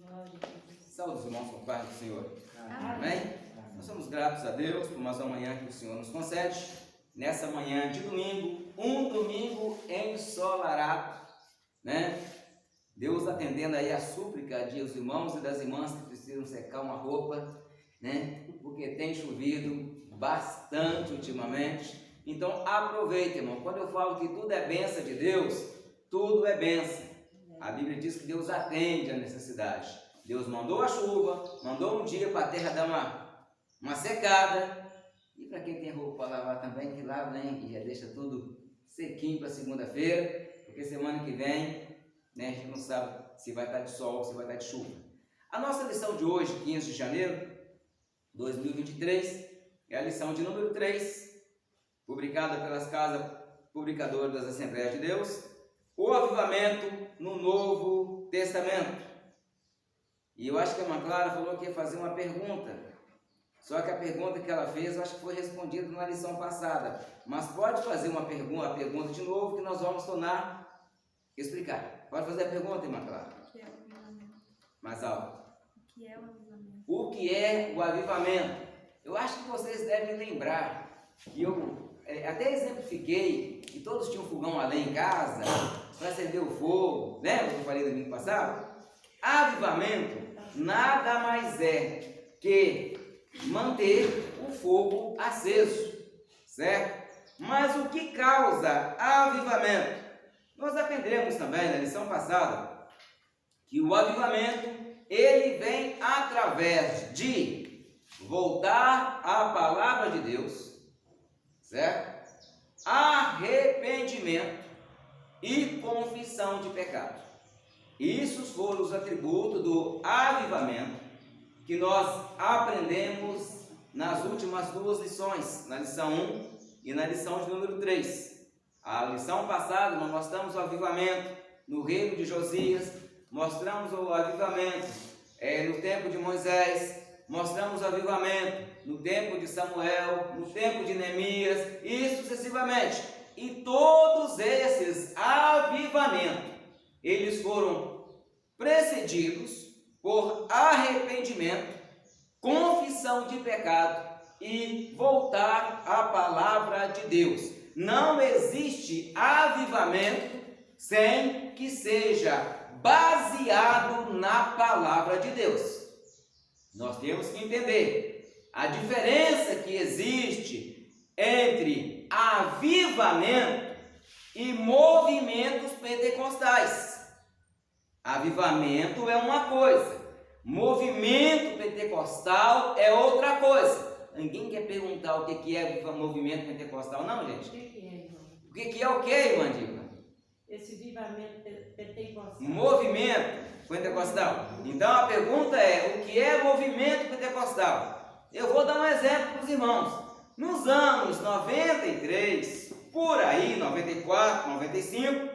Saúde os irmãos com a paz do Senhor. Amém? Nós somos gratos a Deus por mais uma manhã que o Senhor nos concede. Nessa manhã de domingo, um domingo ensolarado, né? Deus atendendo aí a súplica dos irmãos e das irmãs que precisam secar uma roupa, né? Porque tem chovido bastante ultimamente. Então aproveite, irmão. Quando eu falo que tudo é bênção de Deus, tudo é bênção. A Bíblia diz que Deus atende a necessidade. Deus mandou a chuva, mandou um dia para a terra dar uma secada. E para quem tem roupa para lavar também, que lava, né? E já deixa tudo sequinho para segunda-feira, porque semana que vem, né, a gente não sabe se vai estar de sol ou se vai estar de chuva. A nossa lição de hoje, 15 de janeiro de 2023, é a lição de número 3, publicada pelas casas publicadoras das Assembleias de Deus, o avivamento no Novo Testamento. E eu acho que a irmã Clara falou que ia fazer uma pergunta. Só que a pergunta que ela fez, eu acho que foi respondida na lição passada. Mas pode fazer uma pergunta de novo, que nós vamos tornar explicar. Pode fazer a pergunta, irmã Clara? O que é o avivamento? Mais alto. O que é o avivamento? O que é o avivamento? Eu acho que vocês devem lembrar que eu até exemplifiquei que todos tinham fogão a lenha em casa para acender o fogo. Lembra que eu falei domingo passado? Avivamento nada mais é que manter o fogo aceso, certo? Mas o que causa avivamento? Nós aprendemos também na lição passada que o avivamento ele vem através de voltar à palavra de Deus, certo? Arrependimento e confissão de pecado. Isso foram os atributos do avivamento que nós aprendemos nas últimas duas lições, na lição 1 e na lição de número 3. A lição passada nós mostramos o avivamento no reino de Josias, mostramos o avivamento no tempo de Moisés, mostramos o avivamento no tempo de Samuel, no tempo de Neemias e sucessivamente. E todos esses avivamentos, eles foram precedidos por arrependimento, confissão de pecado e voltar à palavra de Deus. Não existe avivamento sem que seja baseado na palavra de Deus. Nós temos que entender a diferença que existe entre avivamento e movimentos pentecostais. Avivamento é uma coisa, movimento pentecostal é outra coisa. Ninguém quer perguntar o que é movimento pentecostal, não, gente? O que é, irmão? O que é o que, irmã Diva? Esse avivamento pentecostal. Movimento pentecostal. Então a pergunta é: o que é movimento pentecostal? Eu vou dar um exemplo para os irmãos. Nos anos 93, por aí, 94, 95,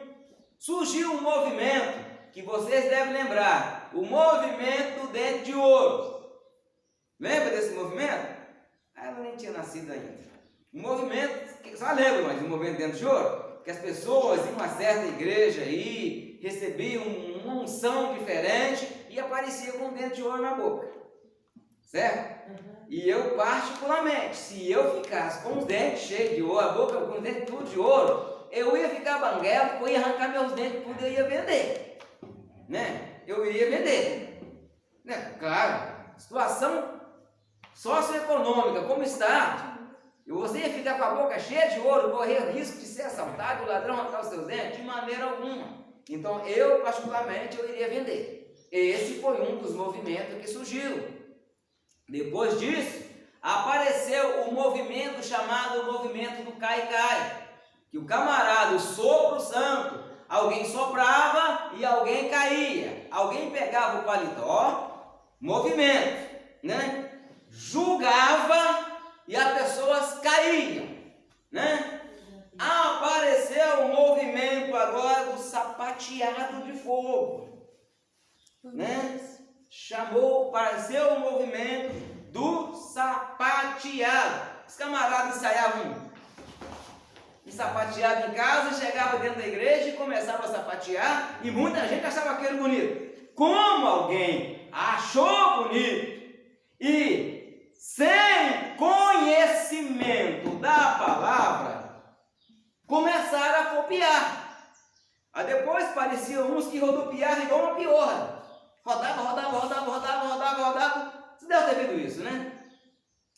surgiu um movimento que vocês devem lembrar, o movimento do dente de ouro. Lembra desse movimento? Eu nem tinha nascido ainda. Um movimento, só lembra, mas do movimento do dente de ouro? Que as pessoas em uma certa igreja aí recebiam uma unção diferente e aparecia com um dente de ouro na boca. Certo? Uhum. E eu particularmente, se eu ficasse com os dentes cheios de ouro, a boca com os dentes tudo de ouro, eu ia ficar banguelo, eu ia arrancar meus dentes tudo e eu ia vender. Né? Eu iria vender. Né? Claro, situação socioeconômica como está, você ia ficar com a boca cheia de ouro, correr o risco de ser assaltado, o ladrão arrancar os seus dentes? De maneira alguma. Então eu particularmente eu iria vender. Esse foi um dos movimentos que surgiram. Depois disso, apareceu o movimento chamado movimento do cai-cai, que o camarada, o sopro santo, alguém soprava e alguém caía. Alguém pegava o paletó, movimento, né? Julgava e as pessoas caíam, né? Apareceu o movimento agora do sapateado de fogo, né? Apareceu o movimento do sapateado. Os camaradas ensaiavam um sapateado em casa, chegava dentro da igreja e começava a sapatear, e muita gente achava aquilo bonito. Como alguém achou bonito e sem conhecimento da palavra, começaram a copiar. Aí depois pareciam uns que rodopiavam igual uma piorra. Rodava. Você deve ter visto isso, né?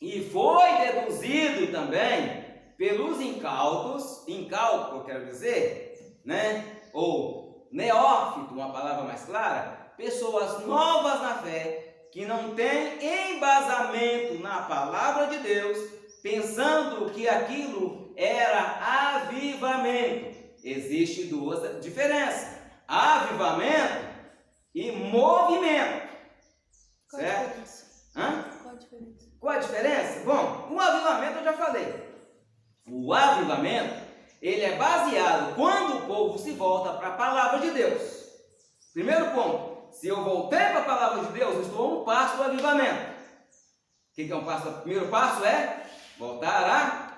E foi deduzido também pelos incautos, incauto eu quero dizer, né? Ou neófito, uma palavra mais clara, pessoas novas na fé, que não têm embasamento na palavra de Deus, pensando que aquilo era avivamento. Existe duas diferenças: avivamento e movimento. Qual Certo? a diferença? Hã? Qual a diferença? Qual a diferença? Bom, o avivamento eu já falei. O avivamento, ele é baseado quando o povo se volta para a palavra de Deus. Primeiro ponto, se eu voltei para a palavra de Deus, eu estou a um passo do avivamento. O que é um passo? O primeiro passo é voltar à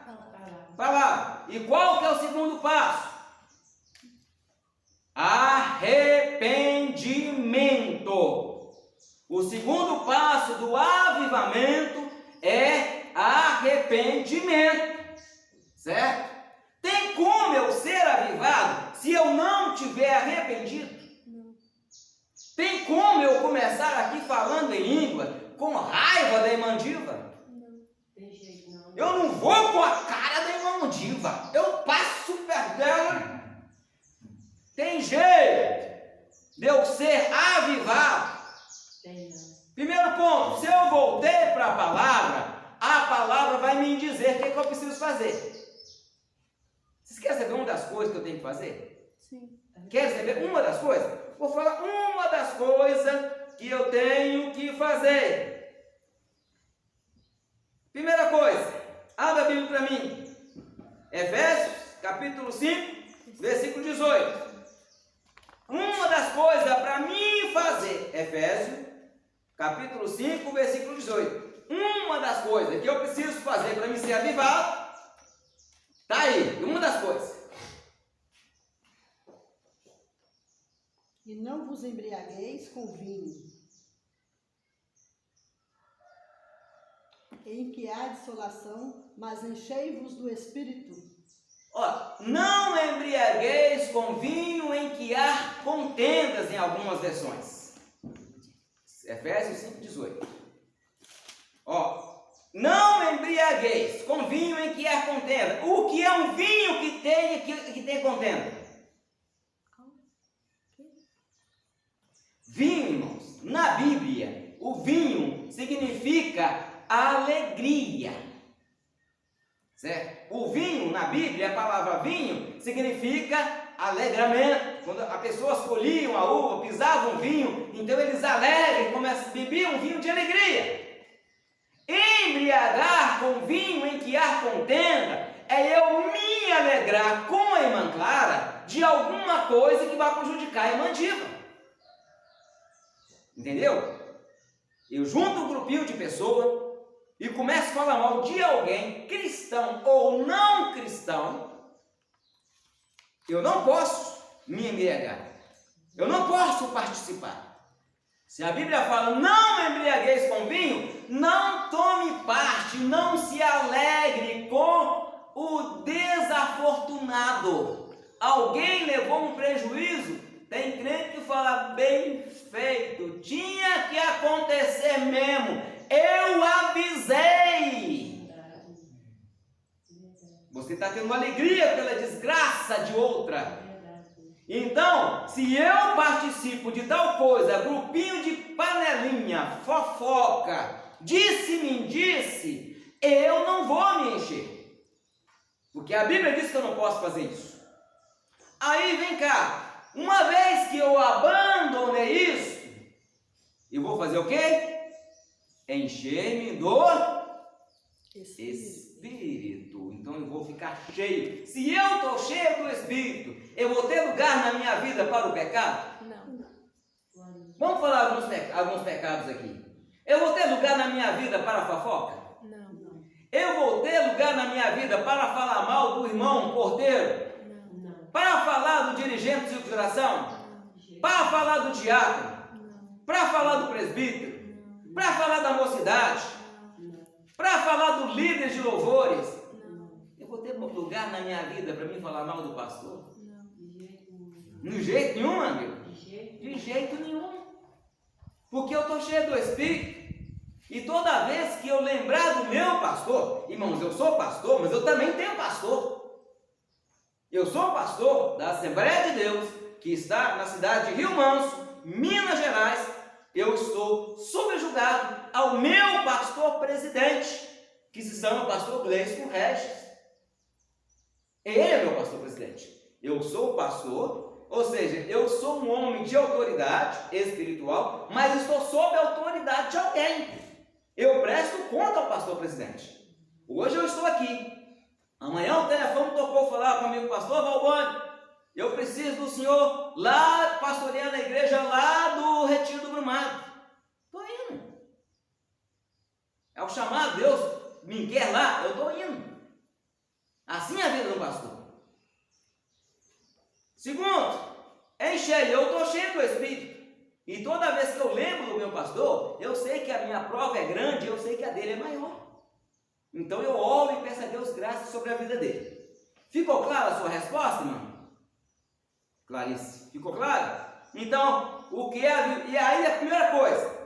palavra. E qual que é o segundo passo? Arrependimento. O segundo passo do avivamento é arrependimento. Certo? Tem como eu ser avivado se eu não tiver arrependido? Não. Tem como eu começar aqui falando em língua com raiva da irmã Diva? Não. Tem jeito não. Eu não vou com a cara da irmã Diva. Eu passo perto dela. Tem jeito de eu ser avivado? Tem não. Primeiro ponto, se eu voltei para a palavra vai me dizer o que eu preciso fazer. Vocês querem saber uma das coisas que eu tenho que fazer? Sim. Querem saber uma das coisas? Vou falar uma das coisas que eu tenho que fazer. Primeira coisa, abra a Bíblia para mim. Efésios, capítulo 5, versículo 18. Uma das coisas para mim fazer, Efésios, capítulo 5, versículo 18. Uma das coisas que eu preciso fazer para me ser avivado, está aí, uma das coisas. E não vos embriagueis com vinho, em que há dissolação, mas enchei-vos do Espírito. Ó, não embriagueis com vinho em que há contendas, em algumas versões. Efésios 5, 18. Ó, não embriagueis com vinho em que há contenda. O que é um vinho que tem contenda? Vinho, irmãos, na Bíblia, o vinho significa alegria. Certo? O vinho, na Bíblia, a palavra vinho significa alegramento. Quando as pessoas colhiam a uva, pisavam vinho, então eles alegres, bebiam vinho de alegria. Embriagar com vinho em que há contenda é eu me alegrar com a irmã Clara de alguma coisa que vai prejudicar a irmã Diva. Entendeu? Eu junto um grupinho de pessoas e começo a falar mal de alguém, cristão ou não cristão, eu não posso me embriagar. Eu não posso participar. Se a Bíblia fala, não embriagueis com vinho, não tome parte, não se alegre com o desafortunado. Alguém levou um prejuízo? Tem crente que fala, bem feito, tinha que acontecer mesmo, eu avisei. Você está tendo alegria pela desgraça de outra. Então, se eu participo de tal coisa, grupinho de panelinha, fofoca, disse-me-disse, eu não vou me encher. Porque a Bíblia diz que eu não posso fazer isso. Aí vem cá, uma vez que eu abandonei isso, eu vou fazer o quê? Encher-me do Espírito. Então eu vou ficar cheio. Se eu estou cheio do Espírito, eu vou ter lugar na minha vida para o pecado? Não. Vamos falar alguns pecados aqui. Eu vou ter lugar na minha vida para a fofoca? Não. Eu vou ter lugar na minha vida para falar mal do irmão porteiro? Não. Para falar do dirigente de oração? Para falar do diácono? Não. Para falar do presbítero, para falar da mocidade, para falar do líder de louvores. Eu vou ter lugar na minha vida para mim falar mal do pastor? De jeito nenhum, amigo. De jeito nenhum. Porque eu estou cheio do Espírito. E toda vez que eu lembrar do meu pastor, irmãos, eu sou pastor, mas eu também tenho pastor. Eu sou pastor da Assembleia de Deus, que está na cidade de Rio Manso, Minas Gerais. Eu estou subjugado ao meu pastor presidente, que se chama pastor Gleison Regis. Ele é meu pastor presidente. Eu sou o pastor, ou seja, eu sou um homem de autoridade espiritual, mas estou sob a autoridade de alguém. Eu presto conta ao pastor presidente. Hoje eu estou aqui. Amanhã o telefone tocou falar comigo, pastor Valboni, eu preciso do senhor lá pastoreando a igreja lá do Retiro do Brumado. Estou indo. É o chamado, Deus me quer lá, eu estou indo. Assim é a vida do pastor. Segundo, eu estou cheio do Espírito. E toda vez que eu lembro do meu pastor, eu sei que a minha prova é grande, eu sei que a dele é maior. Então eu oro e peço a Deus graça sobre a vida dele. Ficou clara a sua resposta, irmão? Clarice, ficou claro? Então, o que é... E aí a primeira coisa,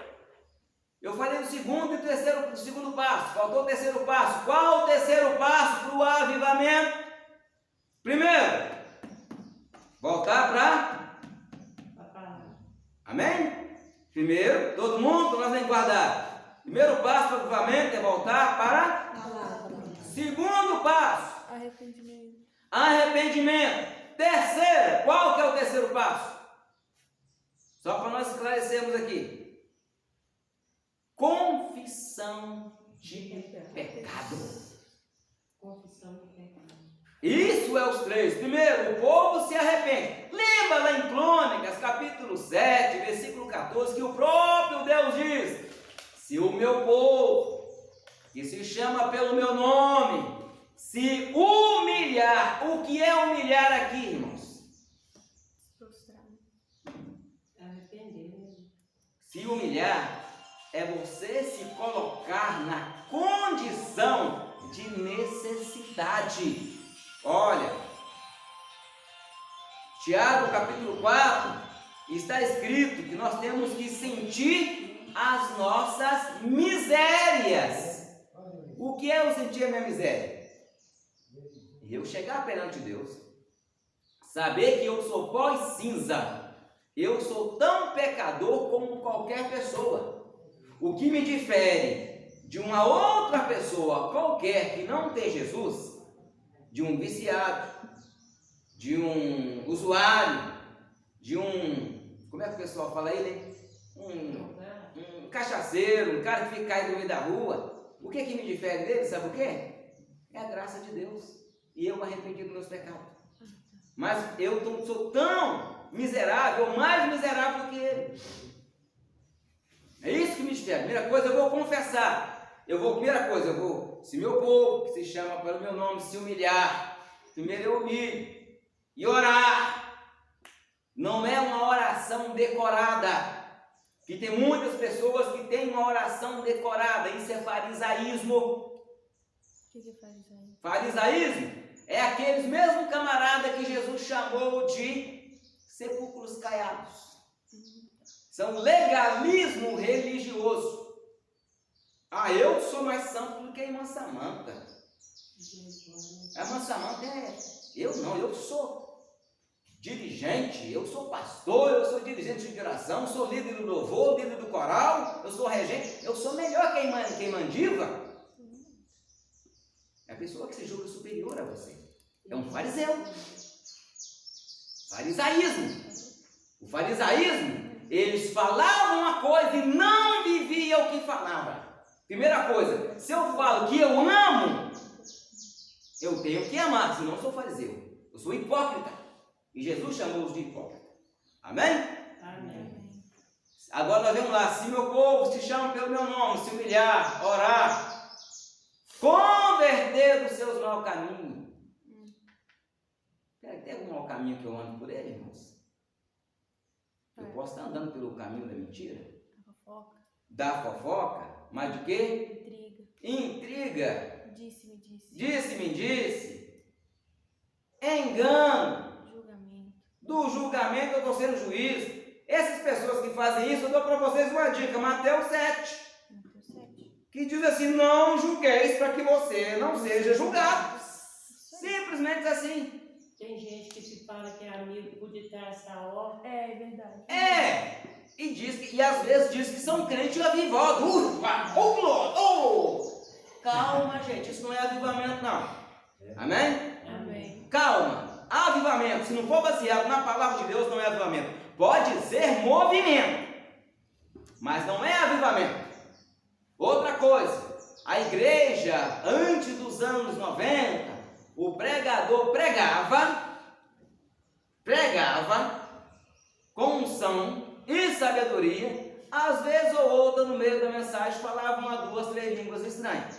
eu falei do segundo e do segundo passo, faltou o terceiro passo. Qual o terceiro passo para o avivamento? Primeiro, voltar para... Amém? Primeiro, todo mundo, nós vamos guardar. Primeiro passo para o avivamento é voltar para... Segundo passo, arrependimento. Terceiro, qual que é o terceiro passo? Só para nós esclarecermos aqui. Confissão de pecado. Confissão de pecado. Isso é os três. Primeiro, o povo se arrepende. Lembra lá em Crônicas, capítulo 7, versículo 14, que o próprio Deus diz: se o meu povo, que se chama pelo meu nome, se humilhar. O que é humilhar aqui, irmãos? Arrepender. Se humilhar é você se colocar na condição de necessidade. Olha, Tiago capítulo 4 está escrito que nós temos que sentir as nossas misérias. O que é eu sentir a minha miséria? Eu chegar perante Deus, saber que eu sou pó e cinza, eu sou tão pecador como qualquer pessoa. O que me difere de uma outra pessoa qualquer que não tem Jesus, de um viciado, de um usuário, de um, como é que o pessoal fala aí, né? Um cachaceiro, um cara que fica caído no meio da rua. O que me difere dele, sabe o quê? É a graça de Deus. E eu arrependi dos meus pecados. Mas eu sou tão miserável, mais miserável do que ele. É isso que me difere. Primeira coisa, eu vou confessar. Se meu povo, que se chama pelo meu nome, se humilhar, primeiro eu humilho. E orar. Não é uma oração decorada. Que tem muitas pessoas que têm uma oração decorada. Isso é farisaísmo. O que é farisaísmo? Farisaísmo é aqueles mesmos camaradas que Jesus chamou de sepulcros caiados. São legalismo religioso. Eu sou mais santo do que a irmã Samanta. A irmã Samanta eu sou dirigente, eu sou pastor, eu sou dirigente de oração, sou líder do louvor, líder do coral, eu sou regente, eu sou melhor que a irmã Diva. É a pessoa que se julga superior a você. É um fariseu. Farisaísmo. O farisaísmo, eles falavam uma coisa e não viviam o que falavam. Primeira coisa, se eu falo que eu amo, eu tenho que amar, senão eu sou fariseu. Eu sou hipócrita. E Jesus chamou-os de hipócrita. Amém? Amém. Agora nós vamos lá. Se meu povo se chama pelo meu nome, se humilhar, orar, converter dos seus maus caminhos. Tem algum mau caminho que eu ando por ele, irmãos? Eu posso estar andando pelo caminho da mentira? da fofoca, mas de quê? Intriga. Intriga. Disse-me, disse. Disse-me, disse. Engano. Julgamento. Do julgamento eu estou sendo juiz. Essas pessoas que fazem isso, eu dou para vocês uma dica, Mateus 7, Mateus 7. que diz assim: não julgueis para que você não seja julgado. Simples assim. Tem gente que se fala que é amigo por detrás da hora. É verdade. E às vezes diz que são crentes avivados. Calma, gente, isso não é avivamento, não. Amém? Amém. Calma. Avivamento, se não for baseado na palavra de Deus, não é avivamento. Pode ser movimento, mas não é avivamento. Outra coisa, a igreja, antes dos anos 90, o pregador pregava com unção e sabedoria, às vezes ou outra no meio da mensagem falava 1, 2, 3 línguas estranhas,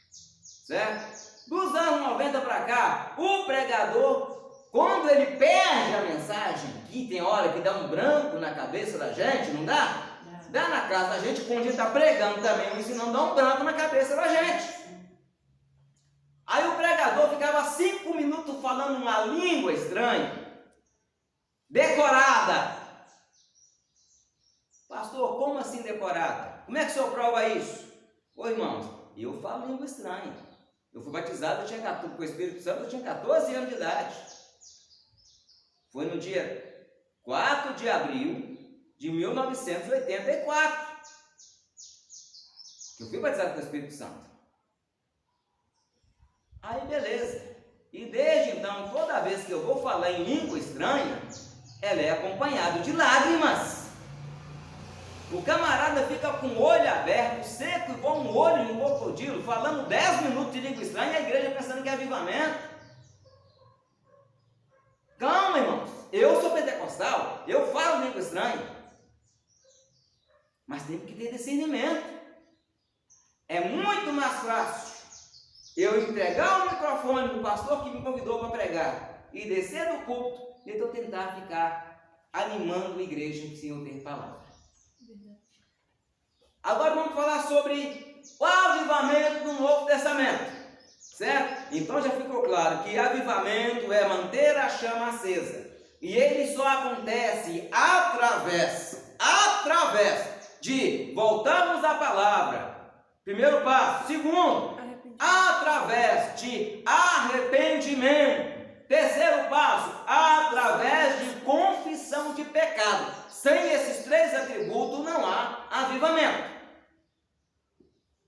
certo? Dos anos 90 para cá, o pregador, quando ele perde a mensagem, que tem hora que dá um branco na cabeça da gente, não dá? Dá na casa da gente, quando a gente está pregando também, ensinando, dá um branco na cabeça da gente. Aí o pregador ficava 5 minutos falando uma língua estranha, decorada. Pastor, como assim decorada? Como é que o senhor prova isso? Ô irmãos, eu falo língua estranha. Eu fui batizado, com o Espírito Santo, eu tinha 14 anos de idade. Foi no dia 4 de abril de 1984 que eu fui batizado com o Espírito Santo. Aí beleza, e desde então, toda vez que eu vou falar em língua estranha, ela é acompanhada de lágrimas. O camarada fica com o olho aberto, seco, igual um olho de um crocodilo, falando 10 minutos de língua estranha, e a igreja pensando que é avivamento. Calma, irmãos, eu sou pentecostal, eu falo língua estranha, mas tem que ter discernimento. É muito mais fácil eu entregar o microfone do pastor que me convidou para pregar e descer do púlpito e eu tentar ficar animando a igreja sem eu ter palavra. Verdade. Agora vamos falar sobre o avivamento do Novo Testamento, certo? Então já ficou claro que avivamento é manter a chama acesa, e ele só acontece através de voltarmos à palavra. Primeiro passo. Segundo, através de arrependimento. Terceiro passo, através de confissão de pecado. Sem esses 3 atributos não há avivamento.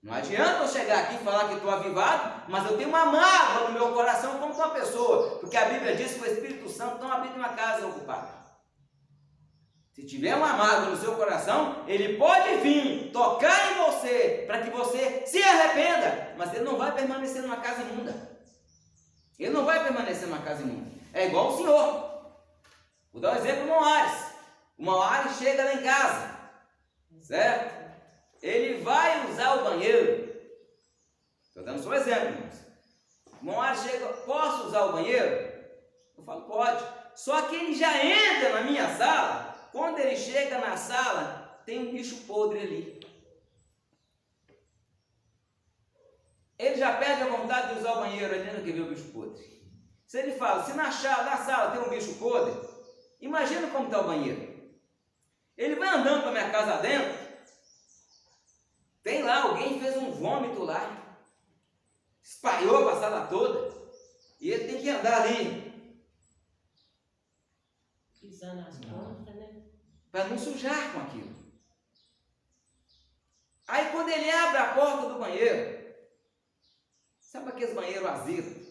Não adianta eu chegar aqui e falar que estou avivado, mas eu tenho uma mágoa no meu coração como uma pessoa, porque a Bíblia diz que o Espírito Santo não habita em uma casa ocupada. Se tiver uma mágoa no seu coração, ele pode vir tocar em você para que você se arrependa, mas ele não vai permanecer numa casa imunda. Ele não vai permanecer numa casa imunda. É igual o Senhor. Vou dar um exemplo do Moares. O Moares chega lá em casa, certo? Ele vai usar o banheiro. Estou dando só um exemplo, irmãos. O Moares chega, posso usar o banheiro? Eu falo, pode. Só que ele já entra na minha sala. Quando ele chega na sala, tem um bicho podre ali. Ele já perde a vontade de usar o banheiro ali no que vê o bicho podre. Se ele fala, se na sala tem um bicho podre, imagina como está o banheiro. Ele vai andando para minha casa dentro, tem lá, alguém fez um vômito lá, espalhou a sala toda, e ele tem que andar ali, Pisando as pontas, né? para não sujar com aquilo. Aí quando ele abre a porta do banheiro, sabe aqueles banheiros vazios,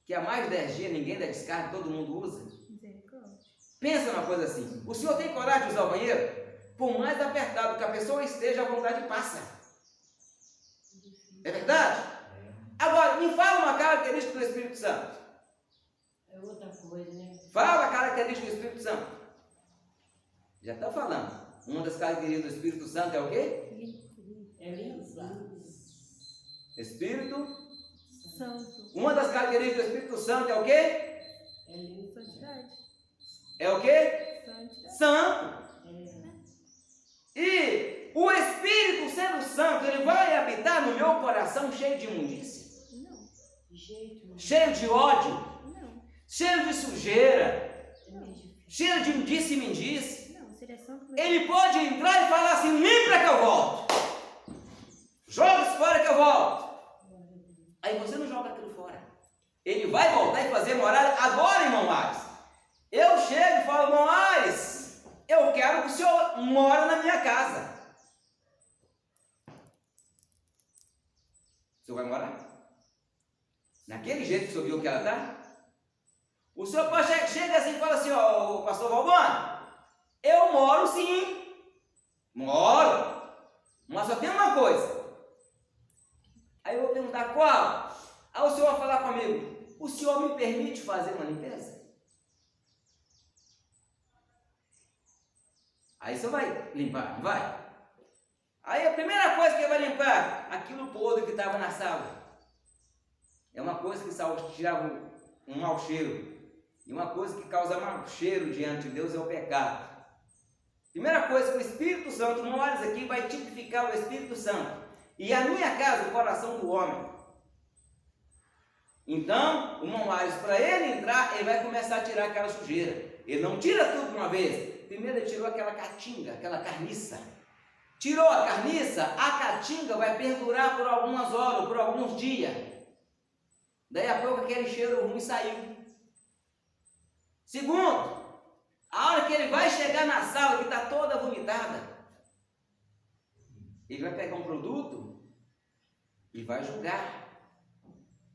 que há mais de 10 dias ninguém dá descarga, todo mundo usa? Misericórdia. Pensa numa coisa assim, o senhor tem coragem de usar o banheiro? Por mais apertado que a pessoa esteja, a vontade passa. É verdade? Agora, me fala uma característica do Espírito Santo. É outra coisa, né? Fala a característica do Espírito Santo. Já está falando. Uma das características do Espírito Santo é o quê? É limpar. Espírito Santo. Uma das características do Espírito Santo é o quê? É limpar. Santidade. É o quê? Santidade. Santo. É. E o Espírito sendo santo, ele vai habitar no meu coração cheio de imundícia, Não. De jeito nenhum. cheio de ódio, Não. cheio de sujeira, É meio difícil. cheio de disse-me-disse. Não. Seria santo. Ele pode entrar e falar assim: limpa que eu volto, joga isso fora que eu volto. Glória a Deus. Aí você não joga aquilo fora. Ele vai voltar e fazer morada agora, irmão Ares. Eu chego e falo: irmão Ares, eu quero que o senhor mora na minha casa. O senhor vai morar? Naquele jeito que o senhor viu que ela está? O senhor chega assim e fala assim: ó, pastor Valbano, eu moro sim. Moro. Mas só tem uma coisa. Aí eu vou perguntar qual? Aí o senhor vai falar comigo: o senhor me permite fazer uma limpeza? Aí você vai limpar, não vai? Aí a primeira coisa que ele vai limpar, aquilo podre que estava na sala. É uma coisa que tirava um mau cheiro. E uma coisa que causa mau cheiro diante de Deus é o pecado. Primeira coisa que o Espírito Santo, não olha isso aqui, vai tipificar o Espírito Santo. E a minha casa, o coração do homem. Então, o irmão Ares, para ele entrar, ele vai começar a tirar aquela sujeira. Ele não tira tudo de uma vez. Primeiro ele tirou aquela caatinga, aquela carniça. Tirou a carniça, a caatinga vai perdurar por algumas horas, por alguns dias. Daí a pouco aquele cheiro ruim saiu. Segundo, a hora que ele vai chegar na sala que está toda vomitada, ele vai pegar um produto e vai jogar.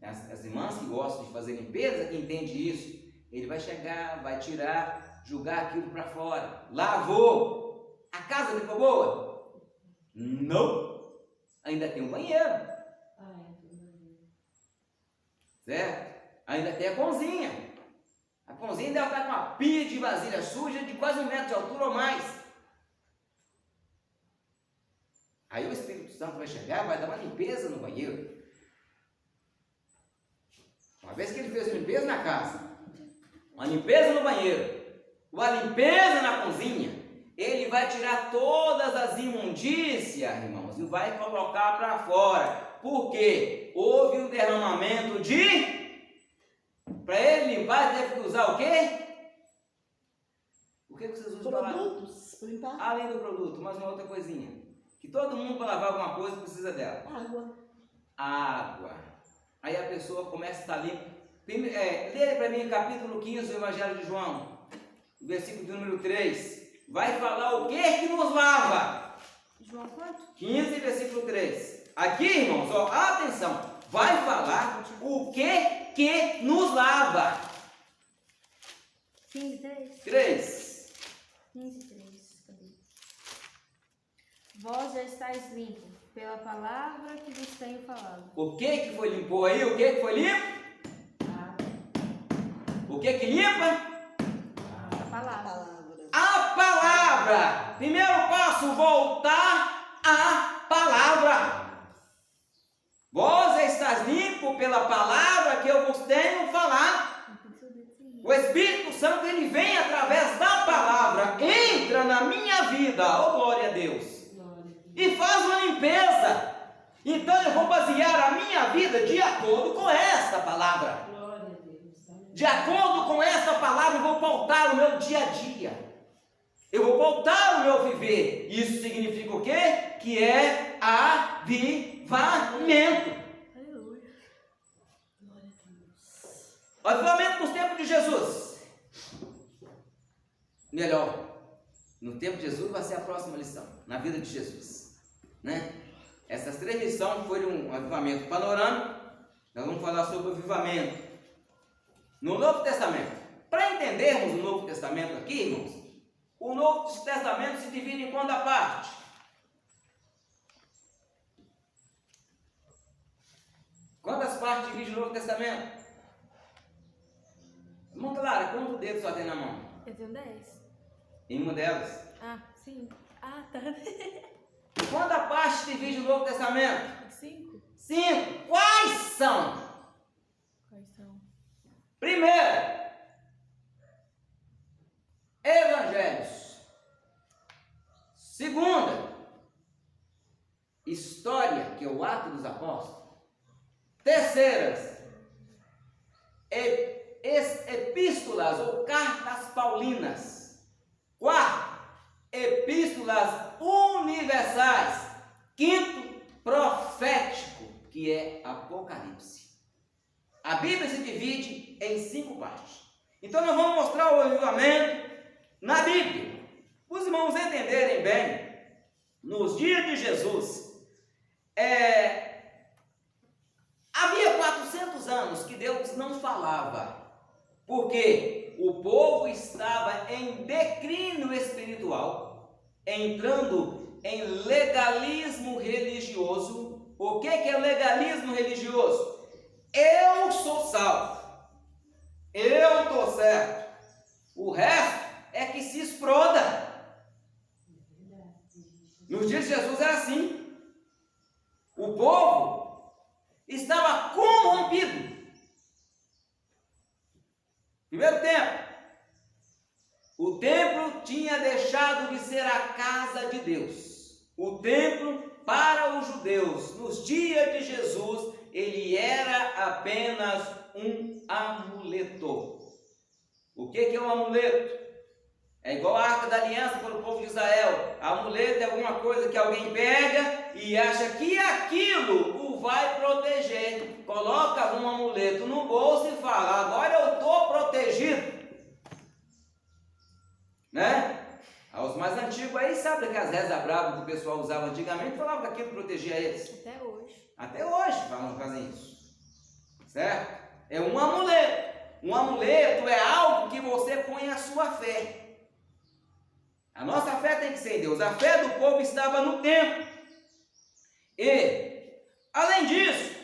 As irmãs que gostam de fazer limpeza, que entendem isso, ele vai chegar, vai tirar, jogar aquilo para fora. Lavou. A casa ficou boa? Não. Ainda tem um banheiro. Ah, é tudo. Certo? Ainda tem a cozinha. A cozinha deve estar com uma pia de vasilha suja de quase 1 metro de altura ou mais. Aí o Espírito Santo vai chegar, vai dar uma limpeza no banheiro. Uma vez que ele fez a limpeza na casa, uma limpeza no banheiro, uma limpeza na cozinha, ele vai tirar todas as imundícias, irmãos, e vai colocar para fora. Por quê? Houve um derramamento de... Para ele limpar, ele deve usar o quê? O que vocês usam para lavar? Produtos para limpar. Além do produto, mais uma outra coisinha. Que todo mundo para lavar alguma coisa precisa dela. Água. Água. Aí a pessoa começa a estar limpa. Lê para mim capítulo 15 do Evangelho de João, versículo de número 3. Vai falar o que nos lava. João quanto? 15, versículo 3. Aqui, irmãos, ó, atenção. Vai falar o que nos lava. 15, 3. 3. 15, 3. Cadê? Vós já estáis limpos pela palavra que vos tenho falado. O que foi limpou aí? O que foi limpo? Ah, O que limpa? A A palavra. palavra. A palavra. Primeiro passo, voltar à palavra. Vós estáis limpo pela palavra que eu vos tenho falado. O Espírito Santo, ele vem através da palavra, entra na minha vida, oh glória a Deus, glória a Deus. e faz uma limpeza. Então eu vou basear a minha vida de acordo com esta palavra. Glória a Deus. Amém. De acordo com esta palavra, eu vou pautar o meu dia a dia. Eu vou pautar o meu viver. Isso significa o quê? Que é avivamento. Aleluia. Glória a Deus. Avivamento nos tempos de Jesus. Melhor, no tempo de Jesus vai ser a próxima lição, na vida de Jesus, né? Essas 3 lições foram um avivamento panorâmico. Nós vamos falar sobre o avivamento no Novo Testamento. Para entendermos o Novo Testamento aqui, irmãos, o Novo Testamento se divide em quanta parte? Quantas partes divide o Novo Testamento? Irmão Clara, quantos dedos só tem na mão? Eu tenho 10. Em uma delas. Ah, sim. Ah, tá. Quanta parte divide o Novo Testamento? 5? 5. Quais são? Quais são? Primeiro, evangelhos. Segunda, história, que é o Ato dos Apóstolos. Terceiras, epístolas ou cartas paulinas. Quarto, epístolas universais. Quinto, profético, que é Apocalipse. A Bíblia se divide em 5 partes. Então nós vamos mostrar o avivamento na Bíblia. Os irmãos entenderem bem, nos dias de Jesus, havia 400 anos que Deus não falava, porque o povo estava em declínio espiritual, entrando em legalismo religioso. O que é legalismo religioso? Eu sou salvo, eu estou certo, o resto é que se exploda. Nos dias de Jesus era assim. O povo estava corrompido. Primeiro tempo, o templo tinha deixado de ser a casa de Deus. O templo, para os judeus, nos dias de Jesus, ele era apenas um amuleto. O que é um amuleto? É igual a Arca da Aliança para o povo de Israel. Amuleto é alguma coisa que alguém pega e acha que aquilo o vai proteger. Coloca um amuleto no bolso e fala: agora eu estou protegido. Né? Os mais antigos aí sabem que as rezas bravas que o pessoal usava antigamente falavam que aquilo protegia eles. Até hoje. Até hoje fazem isso. Certo? É um amuleto. Um amuleto é algo que você põe a sua fé. A nossa fé tem que ser em Deus. A fé do povo estava no templo. E, além disso,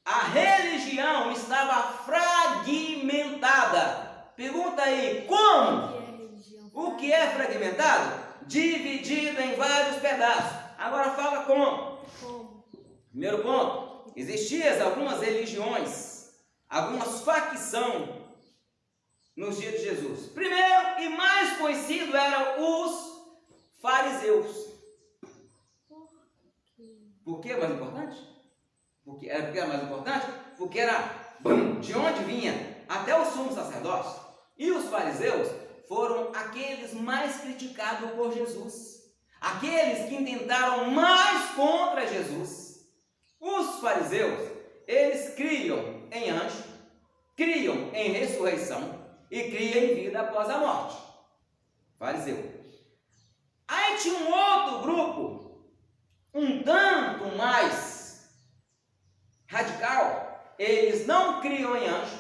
a religião estava fragmentada. Pergunta aí, como? O que é fragmentado? Dividido em vários pedaços. Agora fala como. Primeiro ponto, existiam algumas religiões, algumas facções nos dias de Jesus. Primeiro e mais conhecido eram os fariseus. Por que é mais importante? Porque era mais importante? Porque era de onde vinha até o sumo sacerdócio. E os fariseus foram aqueles mais criticados por Jesus, aqueles que intentaram mais contra Jesus. Os fariseus, eles criam em anjo, criam em ressurreição e criam em vida após a morte. Fariseu. Aí tinha um outro grupo, um tanto mais radical. Eles não criam em anjo,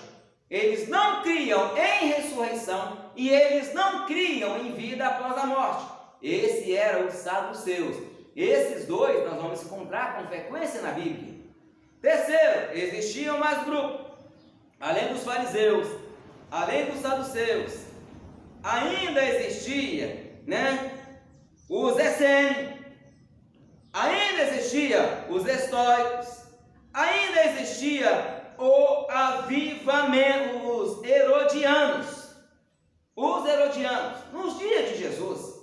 eles não criam em ressurreição e eles não criam em vida após a morte. Esse eram os saduceus. Esses dois nós vamos encontrar com frequência na Bíblia. Terceiro, existiam mais grupos, além dos fariseus, além dos saduceus, ainda existia, os essênios, ainda existia os estoicos, ainda existia o avivamento, os herodianos. Os herodianos, nos dias de Jesus,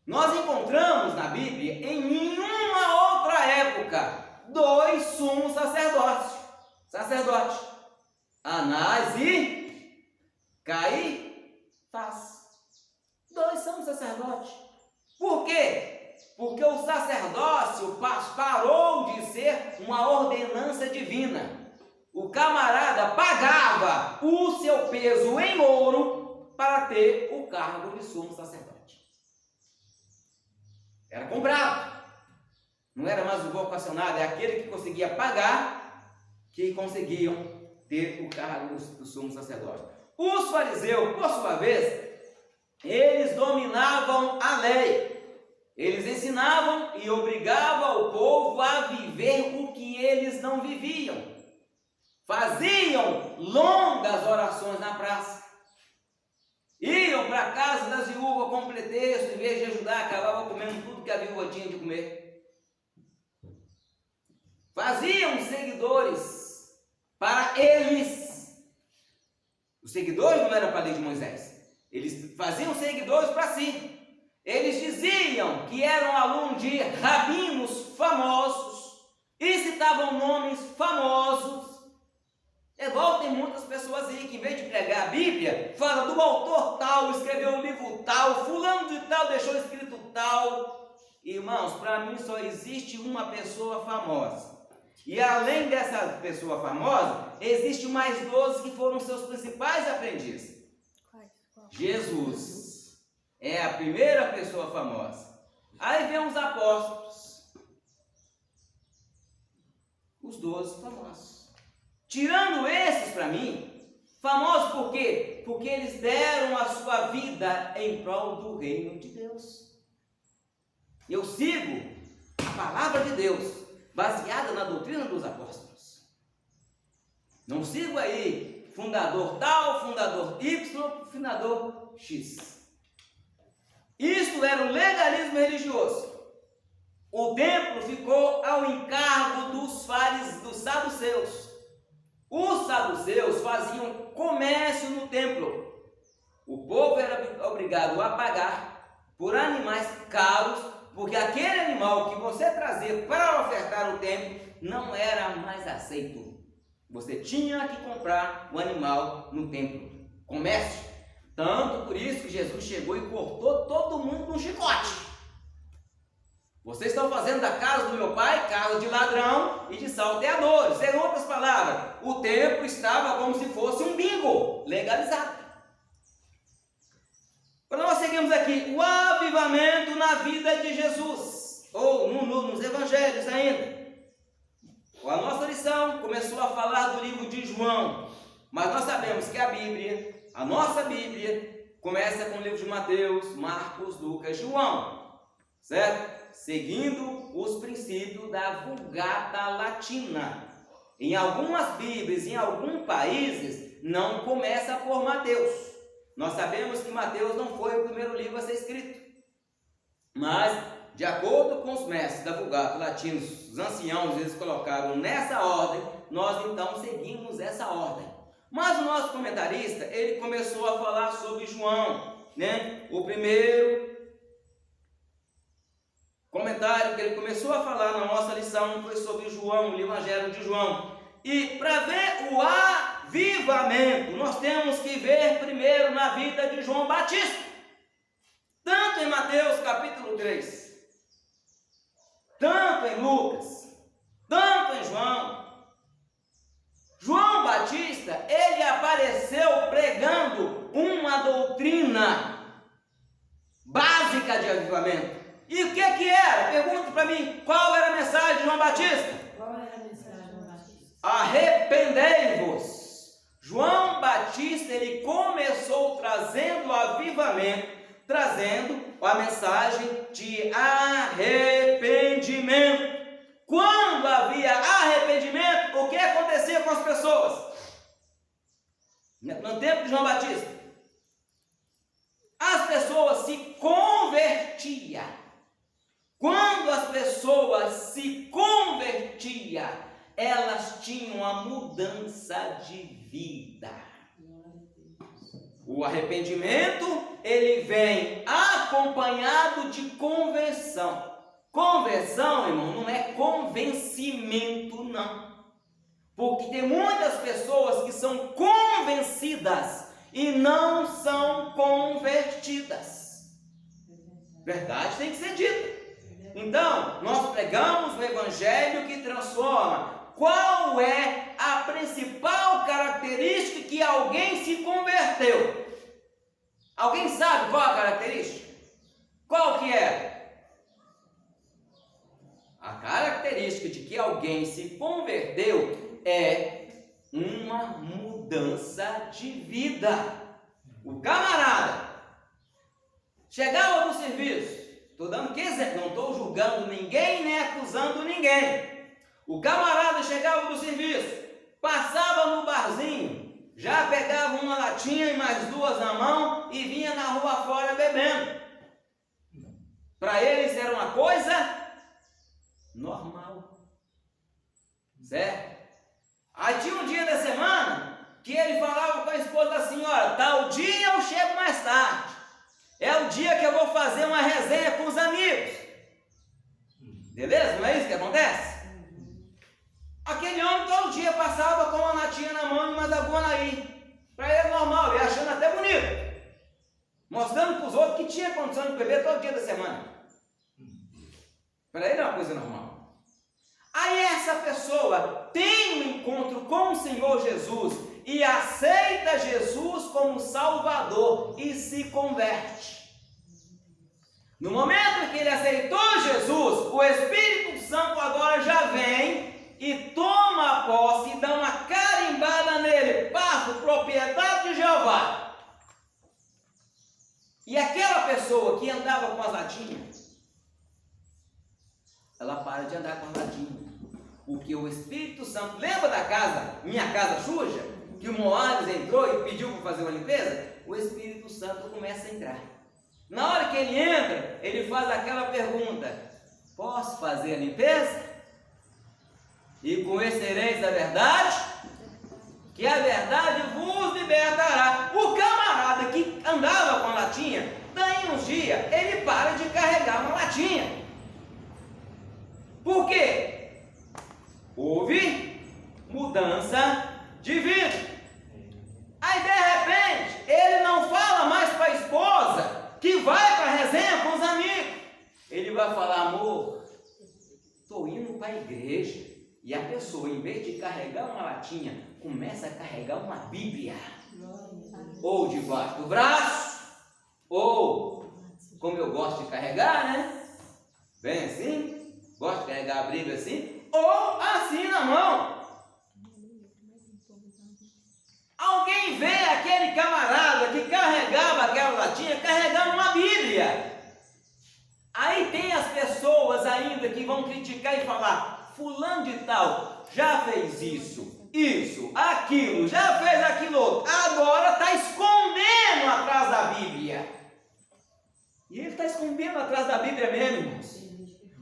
nós encontramos na Bíblia, em nenhuma outra época, 2 sumos sacerdotes, Anás e Caifás. 2 sumos sacerdotes. Por quê? Porque o sacerdócio parou de ser uma ordenança divina. O camarada pagava o seu peso em ouro para ter o cargo de sumo sacerdote. Era comprado. Não era mais o vocacionado, é aquele que conseguia pagar, que conseguiam ter o cargo do sumo sacerdote. Os fariseus, por sua vez, eles dominavam a lei. Eles ensinavam e obrigavam o povo a viver o que eles não viviam. Faziam longas orações na praça. Iam para a casa das viúvas com pretexto, em vez de ajudar, acabavam comendo tudo que a viúva tinha de comer. Faziam seguidores para eles. Os seguidores não eram para a lei de Moisés. Eles faziam seguidores para si. Eles diziam que eram alunos de rabinos famosos e citavam nomes famosos. Igual tem muitas pessoas aí que, em vez de pregar a Bíblia, fala do autor tal, escreveu um livro tal, fulano de tal deixou escrito tal. Irmãos, para mim só existe uma pessoa famosa. E além dessa pessoa famosa, existe mais 12 que foram seus principais aprendizes. Jesus é a primeira pessoa famosa. Aí vem os apóstolos, os 12 famosos. Tirando esses para mim, famosos por quê? Porque eles deram a sua vida em prol do reino de Deus. Eu sigo a palavra de Deus, baseada na doutrina dos apóstolos. Não sigo aí fundador tal, fundador Y, fundador X. Isto era o legalismo religioso. O templo ficou ao encargo dos saduceus. Os saduceus faziam comércio no templo. O povo era obrigado a pagar por animais caros, porque aquele animal que você trazia para ofertar no templo não era mais aceito. Você tinha que comprar o animal no templo. Comércio. Tanto por isso que Jesus chegou e cortou todo mundo no chicote. Vocês estão fazendo da casa do meu pai casa de ladrão e de salteadores. Em outras palavras, o templo estava como se fosse um bingo legalizado. Para nós seguimos aqui o avivamento na vida de Jesus, ou nos evangelhos ainda. A nossa lição começou a falar do livro de João, mas nós sabemos que a nossa Bíblia, começa com o livro de Mateus, Marcos, Lucas, João, certo? Seguindo os princípios da Vulgata Latina. Em algumas Bíblias, em alguns países, não começa por Mateus. Nós sabemos que Mateus não foi o primeiro livro a ser escrito. Mas, de acordo com os mestres da Vulgata Latina, os anciãos, eles colocaram nessa ordem, nós então seguimos essa ordem. Mas o nosso comentarista, ele começou a falar sobre João, né? O primeiro comentário que ele começou a falar na nossa lição foi sobre João, o Evangelho de João. E para ver o avivamento, nós temos que ver primeiro na vida de João Batista. Tanto em Mateus capítulo 3, tanto em Lucas, tanto em João. João Batista, ele apareceu pregando uma doutrina básica de avivamento. E o que era? Pergunta para mim, qual era a mensagem de João Batista? Qual era a mensagem de João Batista? Arrependei-vos. João Batista, ele começou trazendo o avivamento, trazendo a mensagem de arrependimento. Quando havia arrependimento, o que acontecia com as pessoas? No tempo de João Batista, as pessoas se convertiam. Quando as pessoas se convertiam, elas tinham a mudança de vida. O arrependimento, ele vem acompanhado de conversão. Conversão, irmão, não é convencimento, não. Porque tem muitas pessoas que são convencidas e não são convertidas. Verdade tem que ser dita. Então, nós pregamos o Evangelho que transforma. Qual é a principal característica que alguém se converteu? Alguém sabe qual a característica? Qual que é? A característica de que alguém se converteu é uma mudança de vida. O camarada chegava do serviço, estou dando que exemplo, não estou julgando ninguém nem acusando ninguém. O camarada chegava do serviço, passava no barzinho, já pegava uma latinha e mais duas na mão e vinha na rua fora bebendo. Para eles era uma coisa normal, certo? Aí tinha um dia da semana que ele falava com a esposa assim: olha, tal dia eu chego mais tarde. É o dia que eu vou fazer uma resenha com os amigos. Beleza? Não é isso que acontece? Aquele homem todo dia passava com uma latinha na mão e uma da Guanaí. Para ele normal, ele achando até bonito. Mostrando para os outros que tinha condição de beber todo dia da semana. Para ele é uma coisa normal. Aí essa pessoa tem um encontro com o Senhor Jesus e aceita Jesus como Salvador e se converte. No momento em que ele aceitou Jesus, o Espírito Santo agora já vem e toma a posse e dá uma carimbada nele, passo, propriedade de Jeová. E aquela pessoa que andava com as latinhas, ela para de andar com as latinhas. Porque o Espírito Santo, lembra da casa, minha casa suja? Que o Moares entrou e pediu para fazer uma limpeza? O Espírito Santo começa a entrar. Na hora que ele entra, ele faz aquela pergunta: posso fazer a limpeza? E conhecereis a verdade, que a verdade vos libertará. O camarada que andava com a latinha, daí uns dias, ele para de carregar uma latinha. Por quê? Houve mudança de vida. Aí de repente, ele não fala mais para a esposa que vai para a resenha com os amigos. Ele vai falar: amor, estou indo para a igreja. E a pessoa, em vez de carregar uma latinha, começa a carregar uma Bíblia. Ou debaixo do braço, ou, como eu gosto de carregar, né? Bem assim, gosto de carregar a Bíblia assim, ou assim na mão. Alguém vê aquele camarada que carregava aquela latinha carregando uma Bíblia. Aí tem as pessoas ainda que vão criticar e falar: fulano de tal já fez isso, aquilo, já fez aquilo outro, agora está escondendo atrás da Bíblia. E ele está escondendo atrás da Bíblia mesmo, irmãos.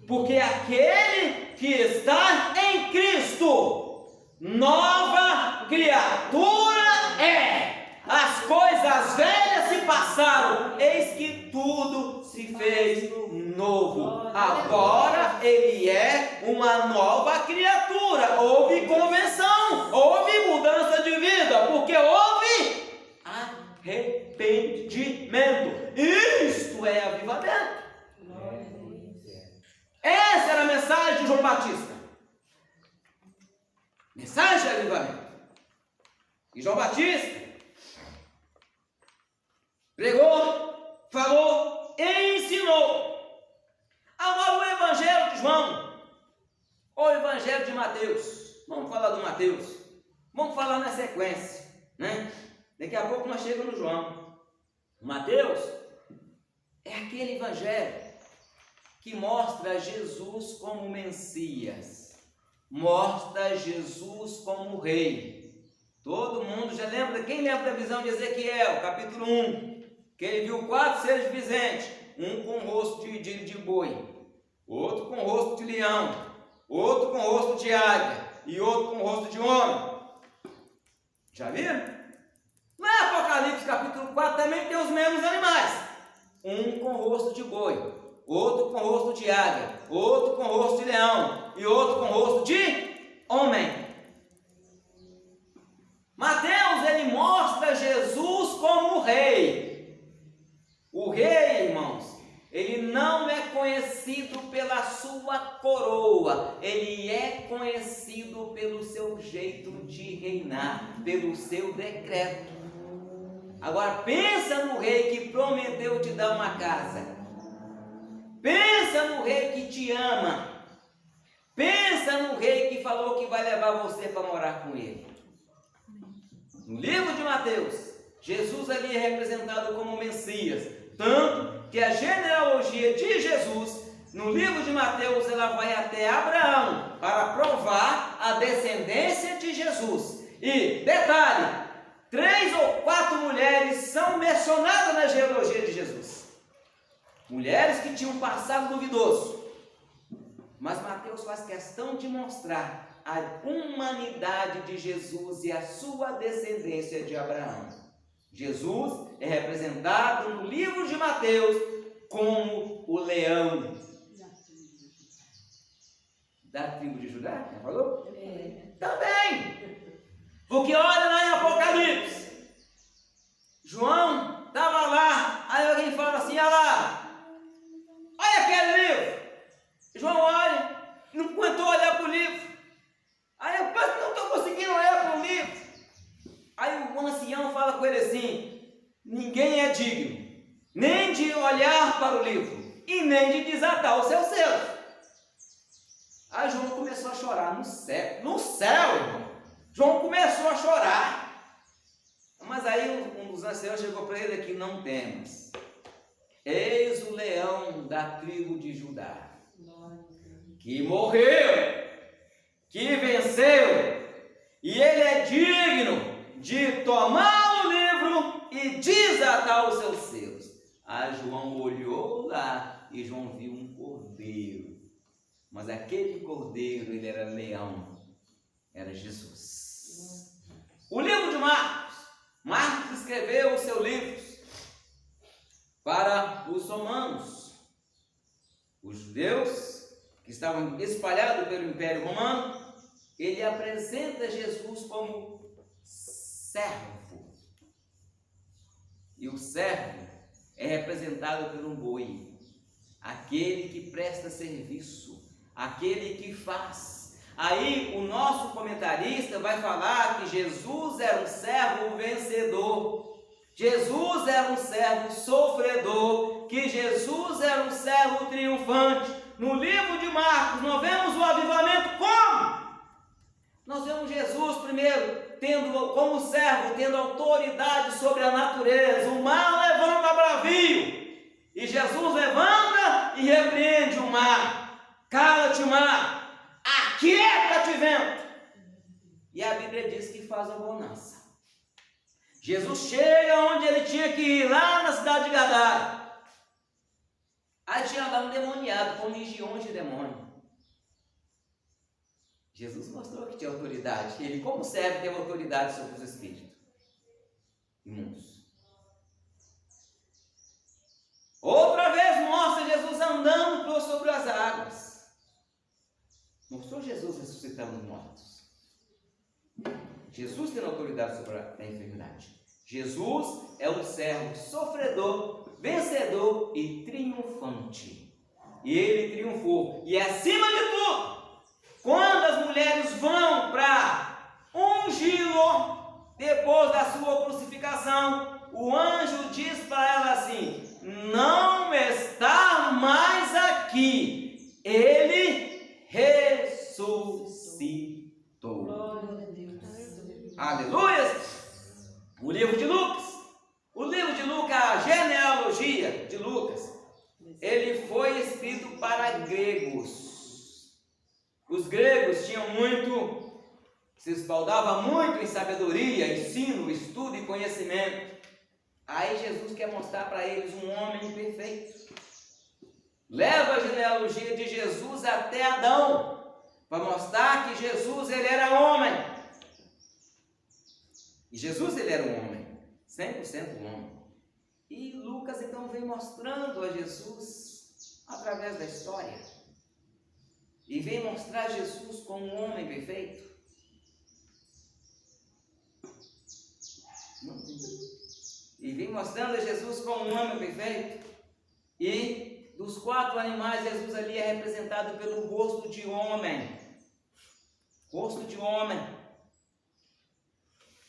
Porque aquele que está em Cristo, nova criatura é. As coisas velhas se passaram, eis que tudo se fez novo. Agora ele é uma nova criatura. Houve conversão, houve mudança de vida, porque houve arrependimento. Isto é avivamento. Essa era a mensagem de João Batista. Mensagem de avivamento. E João Batista pregou, falou e ensinou. Agora o Evangelho de João, ou o Evangelho de Mateus, vamos falar do Mateus, vamos falar na sequência, né? Daqui a pouco nós chegamos no João. Mateus é aquele Evangelho que mostra Jesus como Messias, mostra Jesus como Rei. Todo mundo já lembra, quem lembra da visão de Ezequiel, capítulo 1, que ele viu 4 seres viventes, um com rosto de boi, outro com rosto de leão, outro com rosto de águia e outro com rosto de homem. Já viram? Lá em Apocalipse capítulo 4 também tem os mesmos animais, um com rosto de boi, outro com rosto de águia, outro com rosto de leão e outro com rosto de homem. Mateus, ele mostra Jesus como Rei. O rei, irmãos, ele não é conhecido pela sua coroa, ele é conhecido pelo seu jeito de reinar, pelo seu decreto. Agora pensa no rei que prometeu te dar uma casa, pensa no rei que te ama, pensa no rei que falou que vai levar você para morar com ele. No livro de Mateus, Jesus ali é representado como Messias, tanto que a genealogia de Jesus, no livro de Mateus, ela vai até Abraão, para provar a descendência de Jesus. E, detalhe, 3 ou 4 mulheres são mencionadas na genealogia de Jesus. Mulheres que tinham um passado duvidoso. Mas Mateus faz questão de mostrar a humanidade de Jesus e a sua descendência de Abraão. Jesus é representado no livro de Mateus como o leão da tribo de Judá. Já falou? Também. Porque olha lá em Apocalipse. João estava lá. Aí alguém fala assim: olha lá. Olha aquele livro. João olha. Não aguentou olhar para o livro. Aí eu penso, não estou conseguindo olhar para o livro. Aí o ancião fala com ele assim: ninguém é digno nem de olhar para o livro e nem de desatar os seus selos. Aí João começou a chorar no céu, irmão. João começou a chorar. Mas aí um dos anciãos chegou para ele aqui: não temas, eis o leão da tribo de Judá, que morreu, que venceu, e ele é digno de tomar o livro e desatar os seus selos. Aí João olhou lá e João viu um cordeiro. Mas aquele cordeiro, ele era leão, era Jesus. O livro de Marcos. Marcos escreveu o seu livro para os romanos, os judeus que estavam espalhados pelo Império Romano. Ele apresenta Jesus como servo. E o servo é representado por um boi, aquele que presta serviço, aquele que faz. Aí o nosso comentarista vai falar que Jesus era um servo vencedor, Jesus era um servo sofredor, que Jesus era um servo triunfante. No livro de Marcos nós vemos o avivamento como? Nós vemos Jesus primeiro tendo como servo, tendo autoridade sobre a natureza. O mar levanta bravio e Jesus levanta e repreende o mar. Cala-te, mar, aquieta-te, vento. E a Bíblia diz que faz a bonança. Jesus chega onde ele tinha que ir, lá na cidade de Gadara. Aí tinha lá um demoniado com legiões de demônio. Jesus mostrou que tinha autoridade. Ele, como servo, teve autoridade sobre os espíritos imundos. Outra vez mostra Jesus andando sobre as águas. Mostrou Jesus ressuscitando os mortos. Jesus tem autoridade sobre a enfermidade. Jesus é um servo sofredor, vencedor e triunfante. E ele triunfou. E acima de tudo, quando as mulheres vão para ungí-lo, depois da sua crucificação, o anjo diz para ela assim: não está mais aqui, ele ressuscitou. Glória a Deus. Aleluia! O livro de Lucas, a genealogia de Lucas, ele foi escrito para gregos. Os gregos se espaldavam muito em sabedoria, ensino, estudo e conhecimento. Aí Jesus quer mostrar para eles um homem perfeito. Leva a genealogia de Jesus até Adão, para mostrar que Jesus ele era homem. E Jesus ele era um homem, 100% homem. E Lucas então vem mostrando a Jesus através da história. E vem mostrar Jesus como um homem perfeito. E vem mostrando Jesus como um homem perfeito. E dos 4 animais, Jesus ali é representado pelo rosto de homem. Rosto de homem.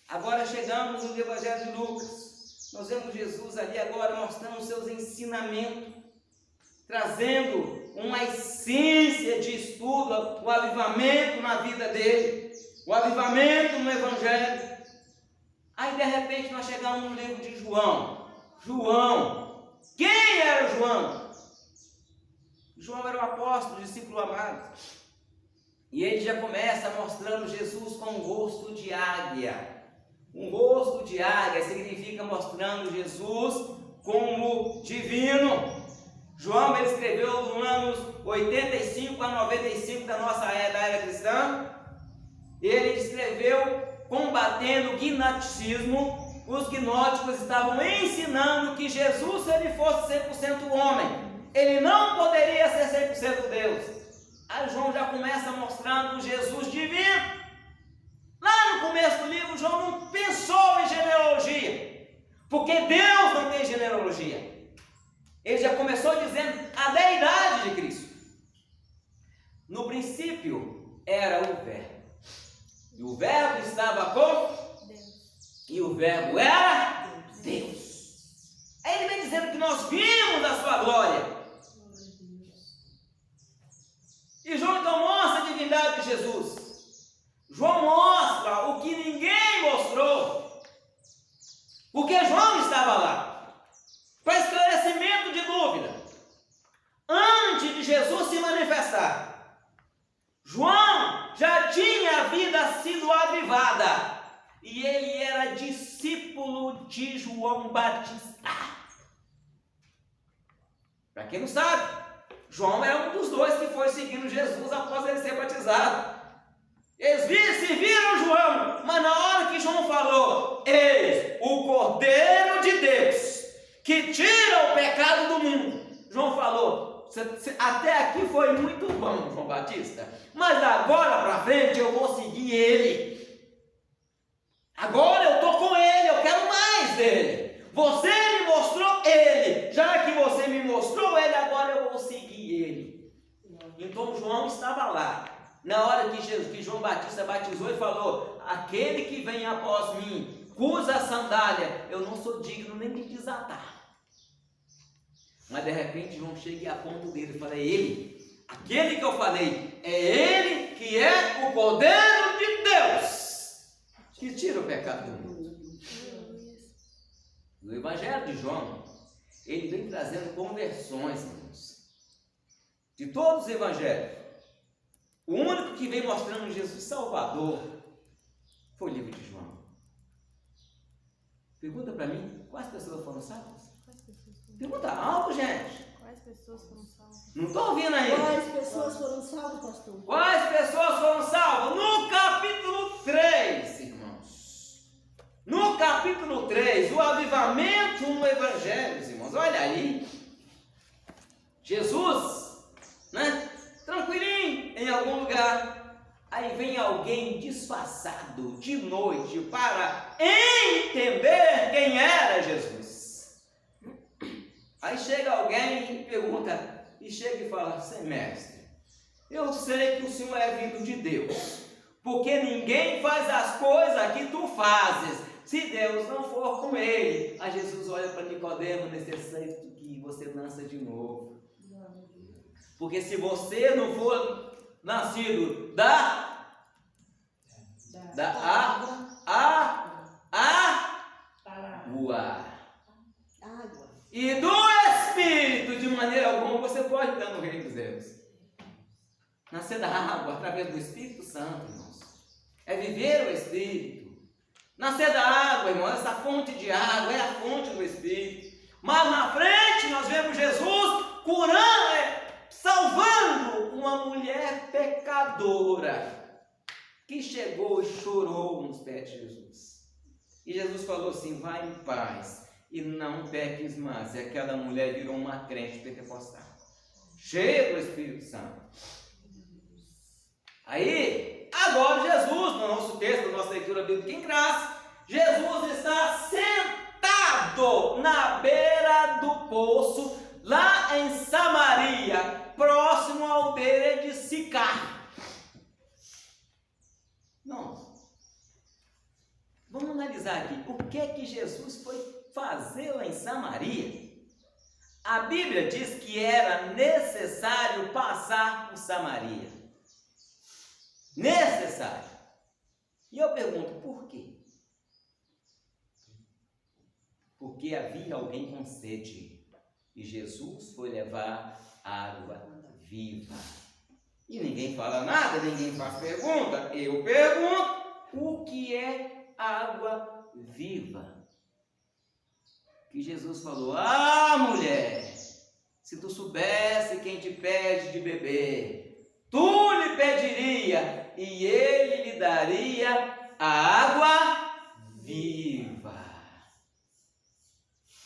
Agora chegamos no Evangelho de Lucas. Nós vemos Jesus ali agora mostrando os seus ensinamentos, trazendo uma essência de estudo, o avivamento na vida dele, o avivamento no Evangelho. Aí de repente nós chegamos no livro de João. João, quem era João? João era o apóstolo, o discípulo amado. E ele já começa mostrando Jesus com um rosto de águia. Um rosto de águia significa mostrando Jesus como divino. João ele escreveu nos anos 85 a 95 da nossa era cristã. Ele escreveu combatendo o gnosticismo, os gnósticos estavam ensinando que Jesus, se ele fosse 100% homem, ele não poderia ser 100% Deus. Aí João já começa mostrando Jesus divino. Lá no começo do livro, João não pensou em genealogia, porque Deus não tem genealogia. Ele já começou dizendo a deidade de Cristo. No princípio era o Verbo, e o Verbo estava com Deus. e o Verbo era Deus. Aí ele vem dizendo que nós vimos a sua glória. E João então mostra a divindade de Jesus. João mostra o que ninguém mostrou, porque João estava lá para esclarecimento de dúvida. Antes de Jesus se manifestar, João já tinha a vida sido avivada, e ele era discípulo de João Batista. Para quem não sabe, João era um dos dois que foi seguindo Jesus após ele ser batizado. Eles se viram João, mas na hora que João falou: eis o Cordeiro de Deus, que tira o pecado do mundo, João falou: até aqui foi muito bom, João Batista, mas agora para frente eu vou seguir ele. Agora eu estou com ele, eu quero mais dele. Você me mostrou ele, já que você me mostrou ele, agora eu vou seguir ele. Então João estava lá. Na hora que João Batista batizou e falou: aquele que vem após mim, usa a sandália, eu não sou digno nem de desatar. Mas de repente João chega e aponta o dedo e fala: é ele, aquele que eu falei, é ele que é o Cordeiro de Deus, que tira o pecado do mundo. No Evangelho de João, ele vem trazendo conversões, irmãos. De todos os evangelhos, o único que vem mostrando Jesus Salvador foi o livro de João. Pergunta para mim, quais pessoas foram salvas? Quais pessoas foram Pergunta alto, gente. Quais pessoas foram salvas? Não estou ouvindo aí. Quais pessoas foram salvas, pastor? Quais pessoas foram salvas? No capítulo 3, irmãos. No capítulo 3, o avivamento no Evangelho, irmãos. Olha aí. Jesus, né? Tranquilinho, em algum lugar. Aí vem alguém disfarçado de noite para entender quem era Jesus. Aí chega alguém e pergunta, e chega e fala: "Sim, mestre, eu sei que o Senhor é vindo de Deus, porque ninguém faz as coisas que tu fazes, se Deus não for com ele." Aí Jesus olha para Nicodemo: "Necessito que você nasça de novo. Porque se você não for nascido da água e do Espírito, de maneira alguma você pode entrar no reino dos céus." Nascer da água através do Espírito Santo, irmãos, é viver o Espírito. Nascer da água, irmão, essa fonte de água é a fonte do Espírito. Mas na frente nós vemos Jesus curando, salvando uma mulher pecadora que chegou e chorou nos pés de Jesus. E Jesus falou assim: "Vai em paz e não peques mais." E aquela mulher virou uma crente pentecostal, cheia do Espírito Santo. Aí, agora Jesus, no nosso texto, na nossa leitura bíblica em graça, Jesus está sentado na beira do poço, lá em Samaria, próximo à aldeia de Sicar. Não. Vamos analisar aqui, o que é que Jesus foi fazer lá em Samaria? A Bíblia diz que era necessário passar por Samaria. Necessário. E eu pergunto, por quê? Porque havia alguém com sede e Jesus foi levar água viva. E ninguém fala nada, ninguém faz pergunta. Eu pergunto, o que é água viva? Que Jesus falou: "Ah, mulher, se tu soubesse quem te pede de beber, tu lhe pediria e ele lhe daria a água viva."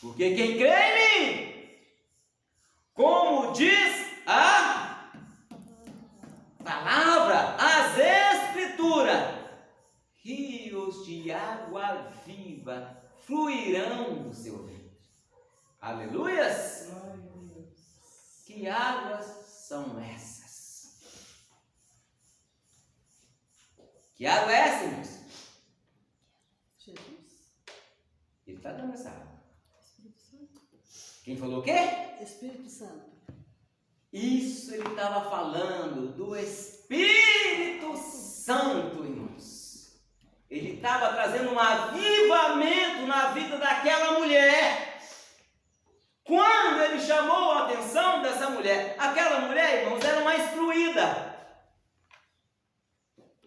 Porque quem crê em mim, como diz a palavra, as escrituras, rios de água viva fluirão do seu ventre. Aleluias! Que águas são essas? Que água é essa, irmãos? Jesus. Ele está dando essa água. Quem falou o quê? Espírito Santo. Isso ele estava falando do Espírito Santo, irmãos. Ele estava trazendo um avivamento na vida daquela mulher. Quando ele chamou a atenção dessa mulher, aquela mulher, irmãos, era uma excluída.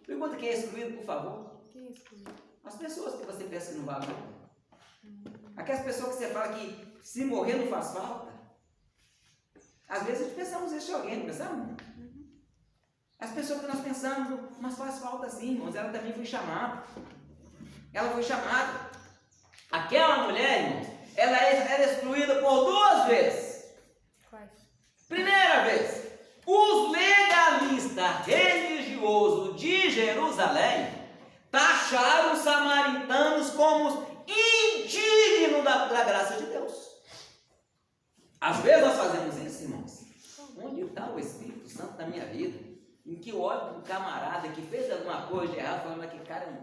Pergunta quem é excluído, por favor. Quem é excluído? As pessoas que você pensa que não valem. Aquelas pessoas que você fala que se morrer não faz falta. Às vezes a gente pensamos isso de alguém, não pensamos? As pessoas que nós pensamos, mas faz falta sim, irmãos, ela também foi chamada. Ela foi chamada. Aquela mulher, irmãos, ela era excluída por 2 vezes. Quais? Primeira vez, os legalistas religiosos de Jerusalém taxaram os samaritanos como indignos da graça de Deus. Às vezes nós fazemos isso, irmãos. Onde está o Espírito Santo na minha vida? Em que eu olho para um camarada que fez alguma coisa de errado, falando que cara é um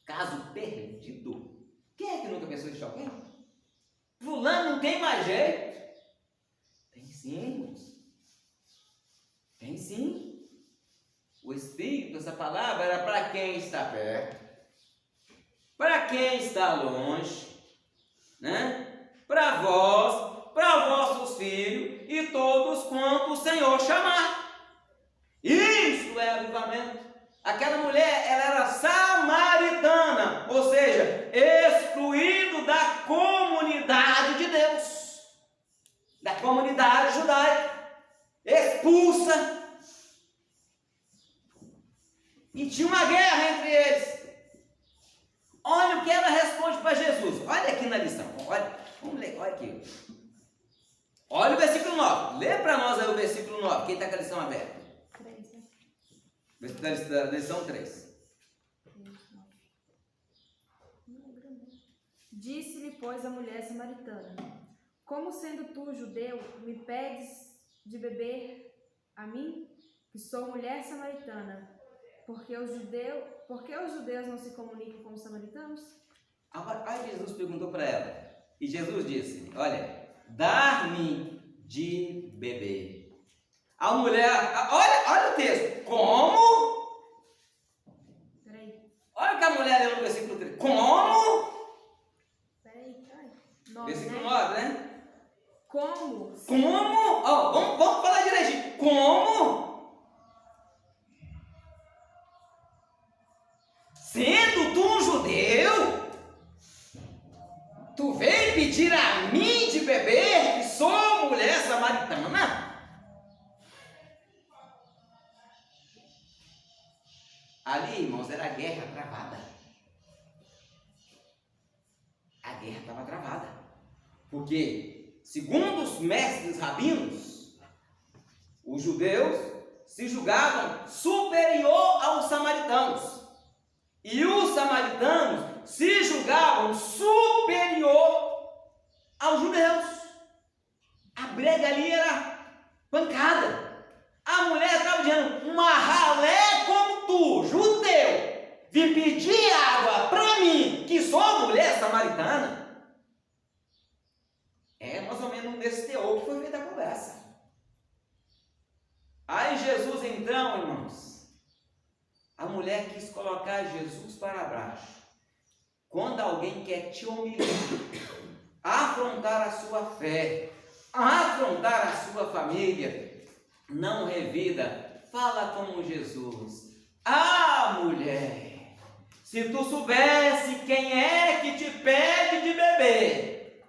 caso perdido. Quem é que nunca pensou isso de alguém? Fulano não tem mais jeito. Tem sim, irmãos. Tem sim. O Espírito, essa palavra, era para quem está perto, para quem está longe, né? Para vós, para vossos filhos e todos quanto o Senhor chamar. Isso é avivamento. Aquela mulher, ela era samaritana, ou seja, excluído da comunidade de Deus, da comunidade judaica, expulsa. E tinha uma guerra entre eles. Olha o que ela responde para Jesus. Olha aqui na lição. Olha, vamos ler, olha aqui. Olha o versículo 9. Lê para nós aí o versículo 9. Quem está com a lição aberta? 3, né? Da lição 3. Disse-lhe, pois, a mulher samaritana: como sendo tu judeu, me pedes de beber a mim, que sou mulher samaritana? Porque os judeus não se comunicam com os samaritanos? Aí Jesus perguntou para ela. E Jesus disse: olha, dar-me de beber. A mulher, olha o texto. Como? Peraí. Olha o que a mulher leu no versículo 3. Como? Peraí. 9, Versículo né? 9, né? Como? Como? Vamos falar direitinho. Como? Sendo tu um judeu, tu veio pedir a mim de beber, que sou mulher samaritana? Ali, irmãos, era a guerra travada. A guerra estava travada. Porque, segundo os mestres rabinos, os judeus se julgavam superior aos samaritanos. E os samaritanos se julgavam superior aos judeus. A briga ali era pancada. A mulher estava dizendo: uma ralé como tu, judeu, vim pedir água para mim, que sou mulher samaritana. É mais ou menos nesse teor que foi feita a conversa. Aí Jesus, então, irmãos, a mulher quis colocar Jesus para baixo. Quando alguém quer te humilhar, afrontar a sua fé, afrontar a sua família, não revida, fala como Jesus: ah, mulher, se tu soubesse quem é que te pede de beber,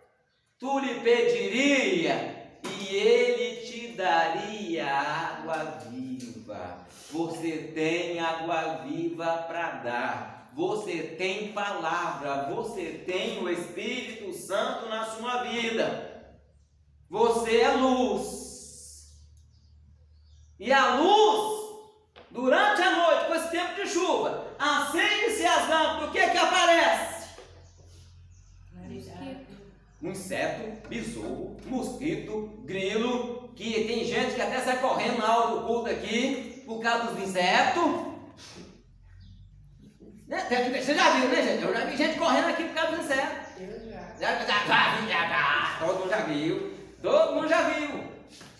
tu lhe pediria e ele te daria água viva. Você tem água viva para dar. você tem palavra, você tem o Espírito Santo na sua vida. Você é luz. E a luz, durante a noite, com esse tempo de chuva, acende-se as lâmpadas, o que aparece? Um inseto, besouro, mosquito, grilo, que tem gente que até sai correndo na hora do culto aqui, por causa dos insetos. Você já viu, né, gente? Eu já vi gente correndo aqui por causa dos insetos. Eu já. Todo mundo já viu. Todo mundo já viu.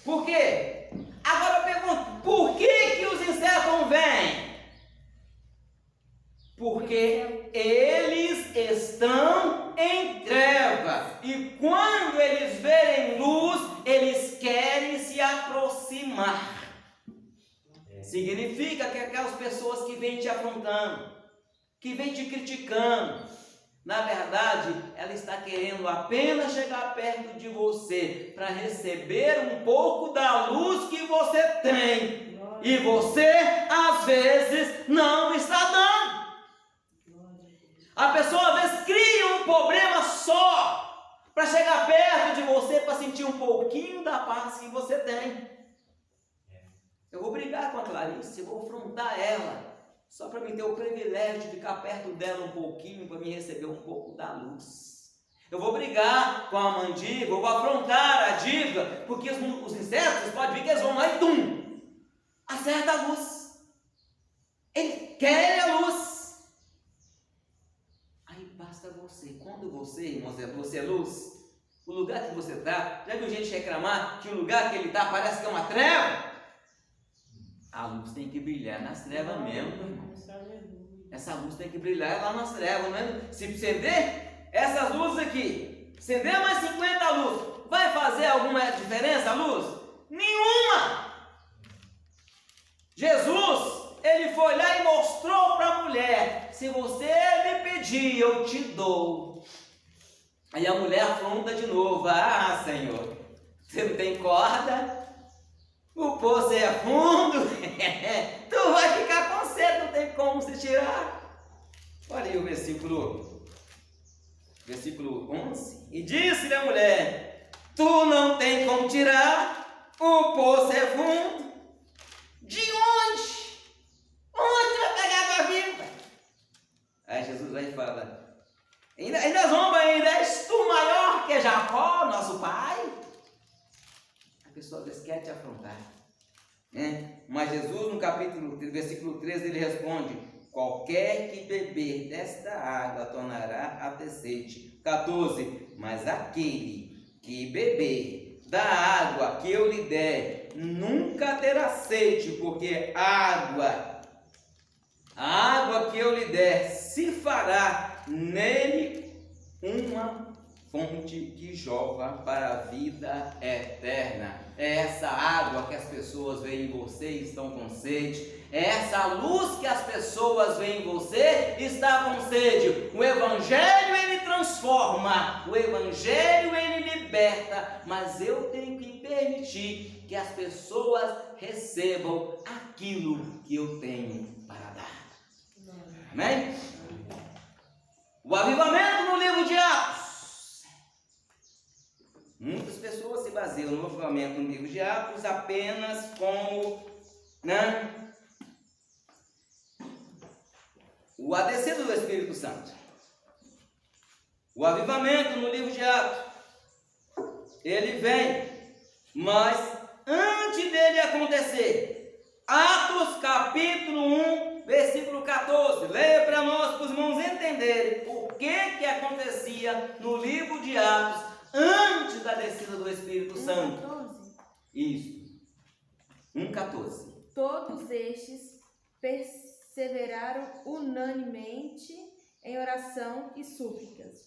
Por quê? Agora eu pergunto, por que os insetos não vêm? Porque eles estão em trevas. E quando eles verem luz, eles querem se aproximar. Significa que aquelas pessoas que vêm te afrontando, que vêm te criticando, na verdade, ela está querendo apenas chegar perto de você para receber um pouco da luz que você tem. E você, às vezes, não está dando. A pessoa, às vezes, cria um problema só para chegar perto de você, para sentir um pouquinho da paz que você tem. Eu vou brigar com a Clarice, eu vou afrontar ela, só para me ter o privilégio de ficar perto dela um pouquinho, para me receber um pouco da luz. Eu vou brigar com a mandíbula, eu vou afrontar a diva, porque os insetos, podem ver que eles vão lá e tum, acerta a luz. Ele quer a luz. Aí basta você, quando você, irmãos, você é luz, o lugar que você está, já viu gente reclamar que o lugar que ele está parece que é uma treva? A luz tem que brilhar nas trevas mesmo, irmão. Essa luz tem que brilhar lá nas trevas, não é? Se acender essas luzes aqui, acender mais 50 luzes, vai fazer alguma diferença a luz? Nenhuma! Jesus, ele foi lá e mostrou para a mulher: se você me pedir, eu te dou. Aí a mulher afronta de novo: ah, Senhor, você não tem corda? O poço é fundo, tu vai ficar com sede, não tem como se tirar. Olha aí o versículo 11. E disse-lhe a mulher: tu não tem como tirar, o poço é fundo. De onde? Onde vai pegar água viva? Aí Jesus vai e fala: ainda zomba ainda, és tu maior que Jacó, nosso pai? A pessoa quer te afrontar, né? Mas Jesus, no versículo 13, ele responde: qualquer que beber desta água tornará a ter sede. 14, mas aquele que beber da água que eu lhe der nunca terá sede, porque a água que eu lhe der se fará nele uma fonte que jorra para a vida eterna. É essa água que as pessoas veem em você e estão com sede. É essa luz que as pessoas veem em você e estão com sede. O Evangelho, ele transforma. O Evangelho, ele liberta. Mas eu tenho que permitir que as pessoas recebam aquilo que eu tenho para dar. Amém? O avivamento no livro de Atos. Muitas pessoas se baseiam no avivamento no livro de Atos apenas como, né, a descida do Espírito Santo. O avivamento no livro de Atos, ele vem, mas antes dele acontecer, Atos capítulo 1, versículo 14, leia para nós, para os irmãos entenderem o que acontecia no livro de Atos, antes da descida do Espírito Santo. 1:14. Isso. 1:14. Todos estes perseveraram unanimemente em oração e súplicas,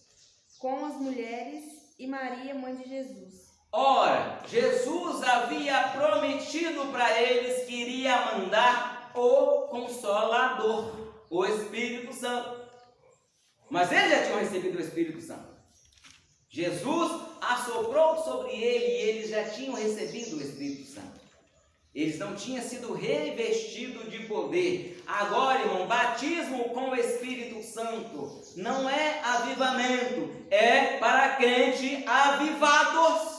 com as mulheres e Maria, mãe de Jesus. Ora, Jesus havia prometido para eles que iria mandar o Consolador, o Espírito Santo. Mas eles já tinham recebido o Espírito Santo. Jesus assoprou sobre ele e eles já tinham recebido o Espírito Santo. Eles não tinham sido revestidos de poder. Agora, irmão, batismo com o Espírito Santo não é avivamento, é para crente avivados.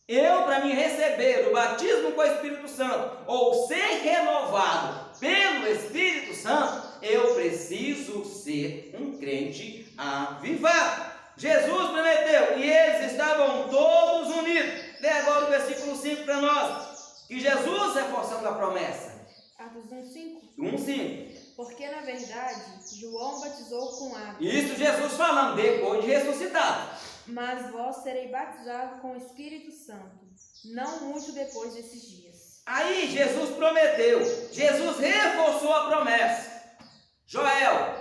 Eu, para me receber o batismo com o Espírito Santo, ou ser renovado pelo Espírito Santo, eu preciso ser um crente avivado. Jesus prometeu, e eles estavam todos unidos. Lê agora o versículo 5 para nós, que Jesus reforçando a promessa. Atos 1:5. 1:5. Porque na verdade João batizou com água. Isso Jesus falando depois de ressuscitado. Mas vós sereis batizados com o Espírito Santo, não muito depois desses dias. Aí Jesus prometeu, Jesus reforçou a promessa. Joel,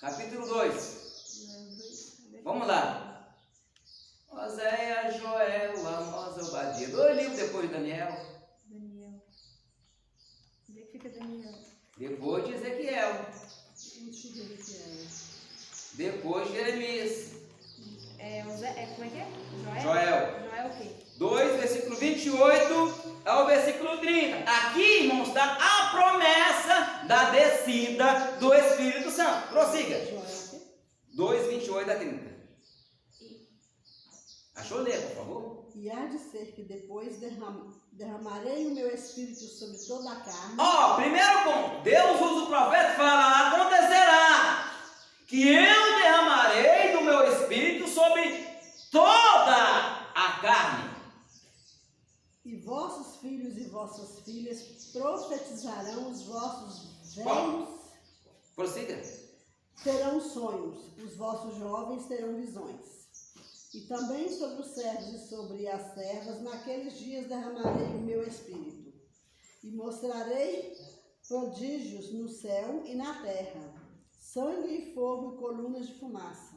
capítulo 2. Vamos lá. Oséias, Joel, Amós, Obadias. 2 livros depois de Daniel. Daniel. Onde é que fica Daniel? Depois de Ezequiel. Depois de Jeremias. Como é que é? Joel. Joel o quê? 2, versículo 28 ao versículo 30. Aqui, irmãos, está a promessa da descida do Espírito Santo. Prossiga. 2, 28 a 30. Achou? Ler, por favor. E há de ser que depois derramarei o meu Espírito sobre toda a carne. Primeiro ponto. Deus usa o profeta e fala, acontecerá que eu derramarei do meu Espírito sobre toda a carne. E vossos filhos e vossas filhas profetizarão, os vossos velhos Prossiga. terão sonhos, os vossos jovens terão visões. E também sobre os servos e sobre as servas, naqueles dias derramarei o meu Espírito. E mostrarei prodígios no céu e na terra, sangue e fogo e colunas de fumaça.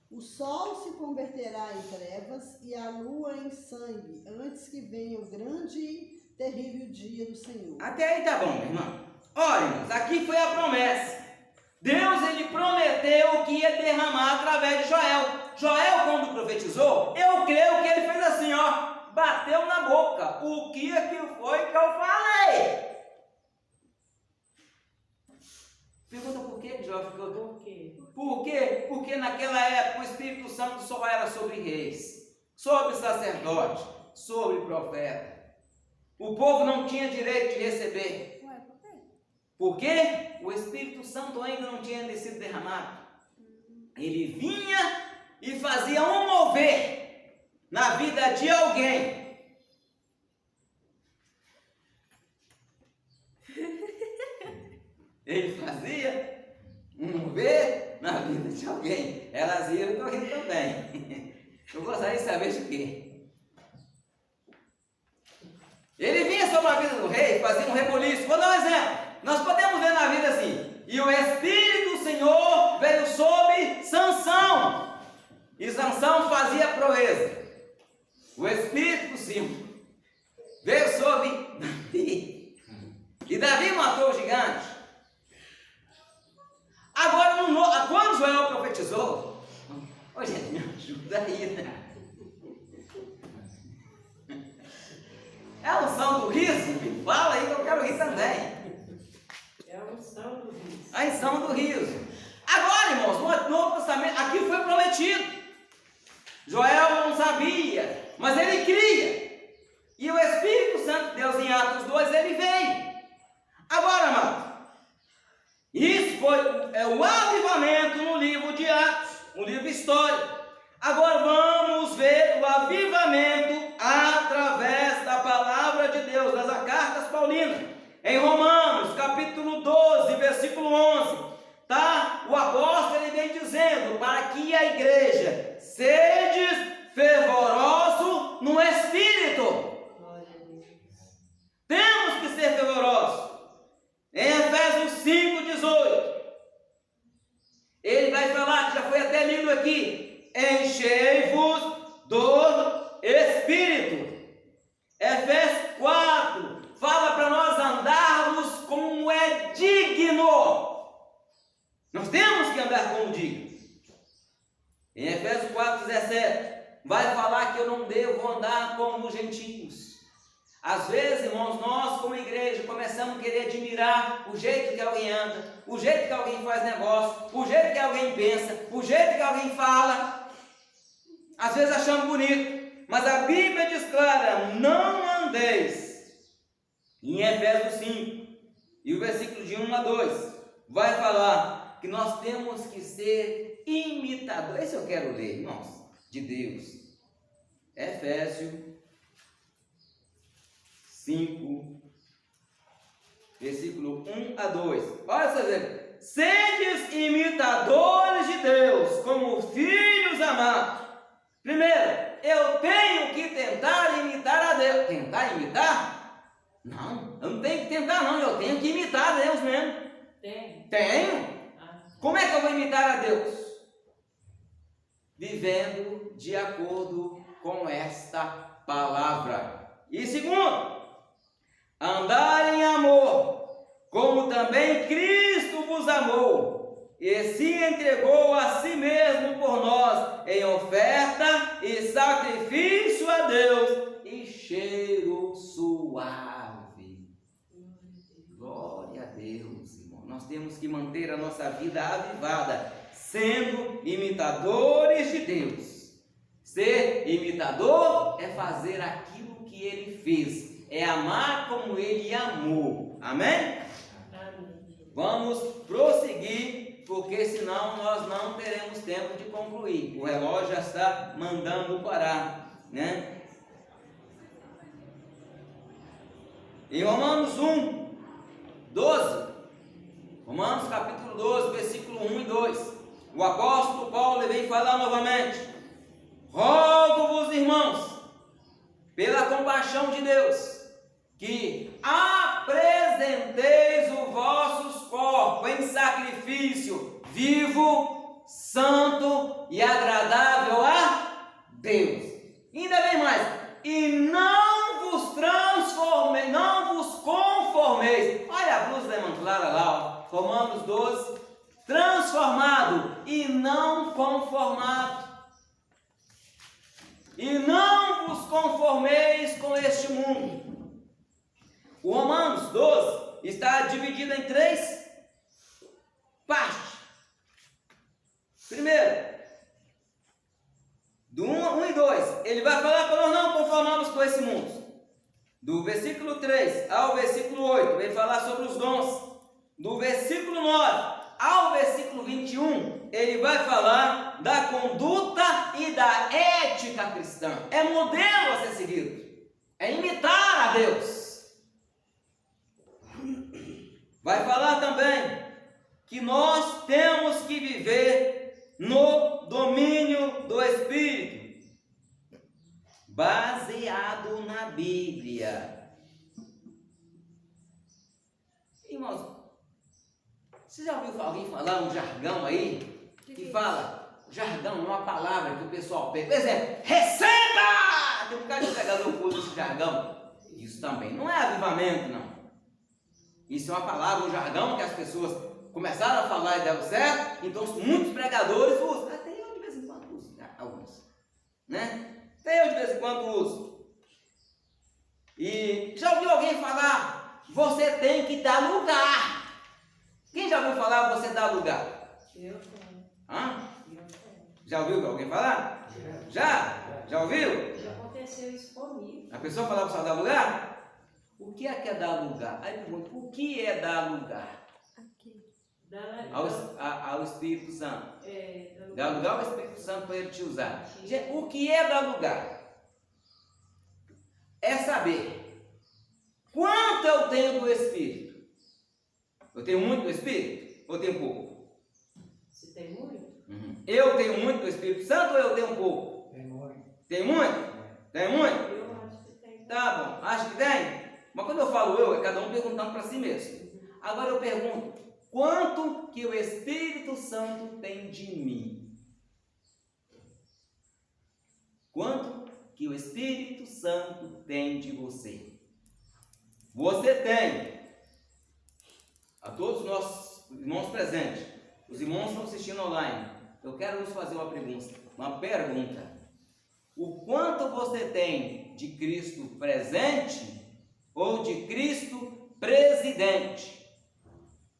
O sol se converterá em trevas e a lua em sangue, antes que venha o grande e terrível dia do Senhor. Até aí tá bom, meu irmão. Olha, irmãos, aqui foi a promessa. Deus, ele prometeu que ia derramar através de Joel. Joel, quando profetizou, eu creio que ele fez assim, bateu na boca. O que é que foi que eu falei? Pergunta por que Joel ficou doido? Por quê? Por quê? Porque naquela época o Espírito Santo só era sobre reis, sobre sacerdote, sobre profeta. O povo não tinha direito de receber. Ué, por quê? Porque o Espírito Santo ainda não tinha sido derramado. Ele vinha e fazia um mover na vida de alguém. Ele fazia um mover na vida de alguém. Elas iam e correndo também. Eu gostaria de saber de quê. Ele vinha sobre a vida do rei, fazia um reboliço. Vou dar um exemplo. Nós podemos ver na vida assim. E o Espírito do Senhor veio sobre Sansão. E Sansão fazia proeza. O Espírito do Senhor veio sobre Davi. E Davi matou o gigante. Agora, quando Joel profetizou, gente, me ajuda aí, né? É a unção do riso? Me fala aí que eu quero rir também. É a unção do riso. A unção do riso. Agora, irmãos, no Novo Testamento, aqui foi prometido. Joel não sabia, mas ele cria. E o Espírito Santo de Deus, em Atos 2, ele veio. Agora, amado, isso foi o avivamento no livro de Atos, um livro histórico. Agora vamos ver o avivamento através da palavra de Deus, das cartas paulinas. Em Romanos, capítulo 12, versículo 11, tá? O apóstolo ele vem dizendo para que a igreja sedes fervoroso no Espírito. Temos que ser fervorosos. Em Efésios 5,18, ele vai falar, que já foi até lido aqui, enchei-vos do Espírito. Efésios 4 fala para nós andarmos como é digno. Nós temos que andar como digno. Em Efésios 4,17 vai falar que eu não devo andar como os gentios, Às vezes, irmãos, nós como igreja começamos a querer admirar o jeito que alguém anda, o jeito que alguém faz negócio, o jeito que alguém pensa, o jeito que alguém fala. Às vezes achamos bonito, mas a Bíblia diz clara: não andeis. Em Efésios 5, e o versículo de 1 a 2, vai falar que nós temos que ser imitadores. Esse eu quero ler, irmãos, de Deus. Efésios 5, versículo 1 a 2. Olha só, ver. Sedes imitadores de Deus, como filhos amados. Primeiro, eu tenho que tentar imitar a Deus. Tentar imitar? Não, eu não tenho que tentar, não. Eu tenho que imitar a Deus mesmo. Tenho. Como é que eu vou imitar a Deus? Vivendo de acordo com esta palavra. E segundo, andar em amor, como também Cristo vos amou, e se entregou a si mesmo por nós, em oferta e sacrifício a Deus, e cheiro suave. Glória a Deus, irmão. Nós temos que manter a nossa vida avivada, sendo imitadores de Deus. Ser imitador é fazer aquilo que Ele fez, é amar como Ele amou. Amém? Vamos prosseguir, porque senão nós não teremos tempo de concluir. O relógio já está mandando parar, né? Em Romanos 1, 12, Romanos capítulo 12, versículo 1 e 2, o apóstolo Paulo vem falar novamente: rogo-vos, irmãos, pela compaixão de Deus, que apresenteis os vossos corpos em sacrifício vivo, santo e agradável a Deus. Ainda bem mais, e não vos transformeis, não vos conformeis. Olha a blusa da Clara lá, ó. Romanos 12, transformado e não conformado. E não vos conformeis com este mundo. O Romanos 12 está dividido em 3 partes. Primeiro, do 1 e 2, ele vai falar para nós não conformarmos com esse mundo. Do versículo 3 ao versículo 8, ele vai falar sobre os dons. Do versículo 9 ao versículo 21, ele vai falar da conduta e da ética cristã. É modelo a ser seguido. É imitar a Deus. Vai falar também que nós temos que viver no domínio do Espírito, baseado na Bíblia. Irmãos, você já ouviu alguém falar um jargão aí? Que fala, jargão é uma palavra que o pessoal pega. Por exemplo, receba! Tem um cara de pregador que usa esse jargão. Isso também não é avivamento, não. Isso é uma palavra, um jargão que as pessoas começaram a falar e deu certo, então muitos pregadores usam. Até eu de vez em quando uso, alguns, né? Até eu de vez em quando uso. E já ouviu alguém falar, você tem que dar lugar? Quem já ouviu falar, você dá lugar? Eu tenho. Hã? Já ouviu alguém falar? Já ouviu? Já aconteceu isso comigo. A pessoa falava para você dar lugar? O que é dar lugar? Aí pergunta, o que é dar lugar? Ao Espírito Santo. Dar lugar ao Espírito Santo para Ele te usar. O que é dar lugar? É saber quanto eu tenho do Espírito. Eu tenho muito do Espírito ou tenho pouco? Você tem muito? Uhum. Eu tenho muito do Espírito Santo ou eu tenho pouco? Tem muito. Tem muito? Tem muito? Eu acho que tem. Tá bom, acho que tem? Mas quando eu falo eu, é cada um perguntando para si mesmo. Agora eu pergunto, quanto que o Espírito Santo tem de mim? Quanto que o Espírito Santo tem de você? Você tem. A todos os nossos irmãos presentes, os irmãos que estão assistindo online, eu quero nos fazer uma pergunta. O quanto você tem de Cristo presente ou de Cristo presidente?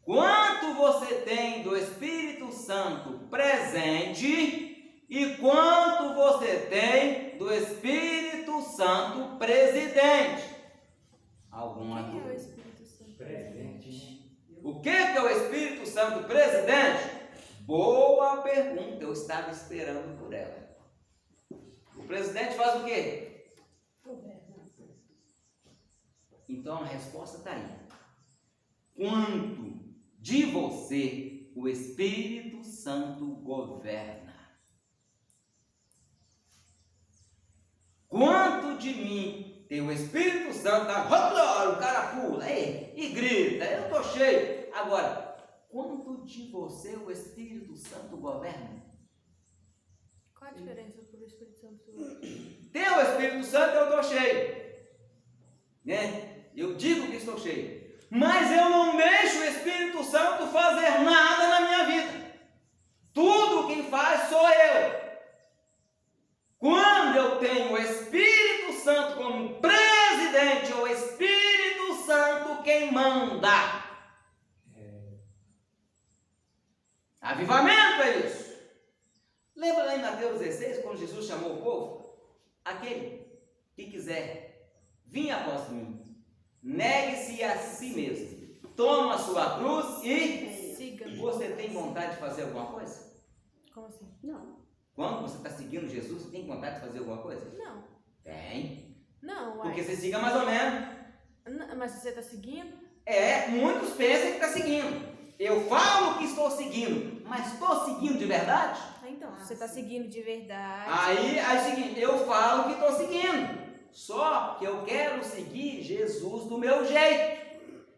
Quanto você tem do Espírito Santo presente e quanto você tem do Espírito Santo presidente? Alguma Quem é o dúvida? Espírito Santo? Presente. O que é o Espírito Santo presidente? Boa pergunta, eu estava esperando por ela. O presidente faz o quê? Então a resposta está aí. Quanto de você o Espírito Santo governa? Quanto de mim tem o Espírito Santo? O cara pula e grita, eu estou cheio. Agora, quanto de você o Espírito Santo governa? Qual a diferença para o Espírito Santo? Tem o Espírito Santo, eu estou cheio. Né? Eu digo que estou cheio. Mas eu não deixo o Espírito Santo fazer nada na minha vida. Tudo quem faz sou eu. Quando eu tenho o Espírito Santo como presidente, é o Espírito Santo quem manda. Avivamento é isso. Lembra lá em Mateus 16, quando Jesus chamou o povo? Aquele que quiser vir após mim, negue-se a si mesmo, toma a sua cruz e Siga. Você tem vontade de fazer alguma coisa? Como assim? Não. Quando você está seguindo Jesus, você tem vontade de fazer alguma coisa? Não. Tem. Não, uai. Porque você siga mais ou menos. Mas você está seguindo? Muitos pensam que está seguindo. Eu falo que estou seguindo, mas estou seguindo de verdade? Então, você está seguindo de verdade. Aí é o seguinte, eu falo que estou seguindo, só que eu quero seguir Jesus do meu jeito.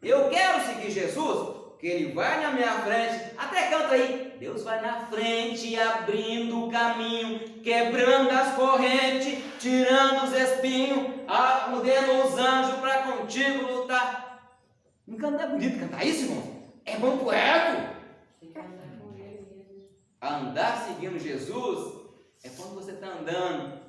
Eu quero seguir Jesus, porque Ele vai na minha frente, até canta aí, Deus vai na frente, abrindo o caminho, quebrando as correntes, tirando os espinhos, acudendo os anjos para contigo lutar. Não é bonito cantar isso, irmão? É bom pro ego. Andar seguindo Jesus é quando você está andando.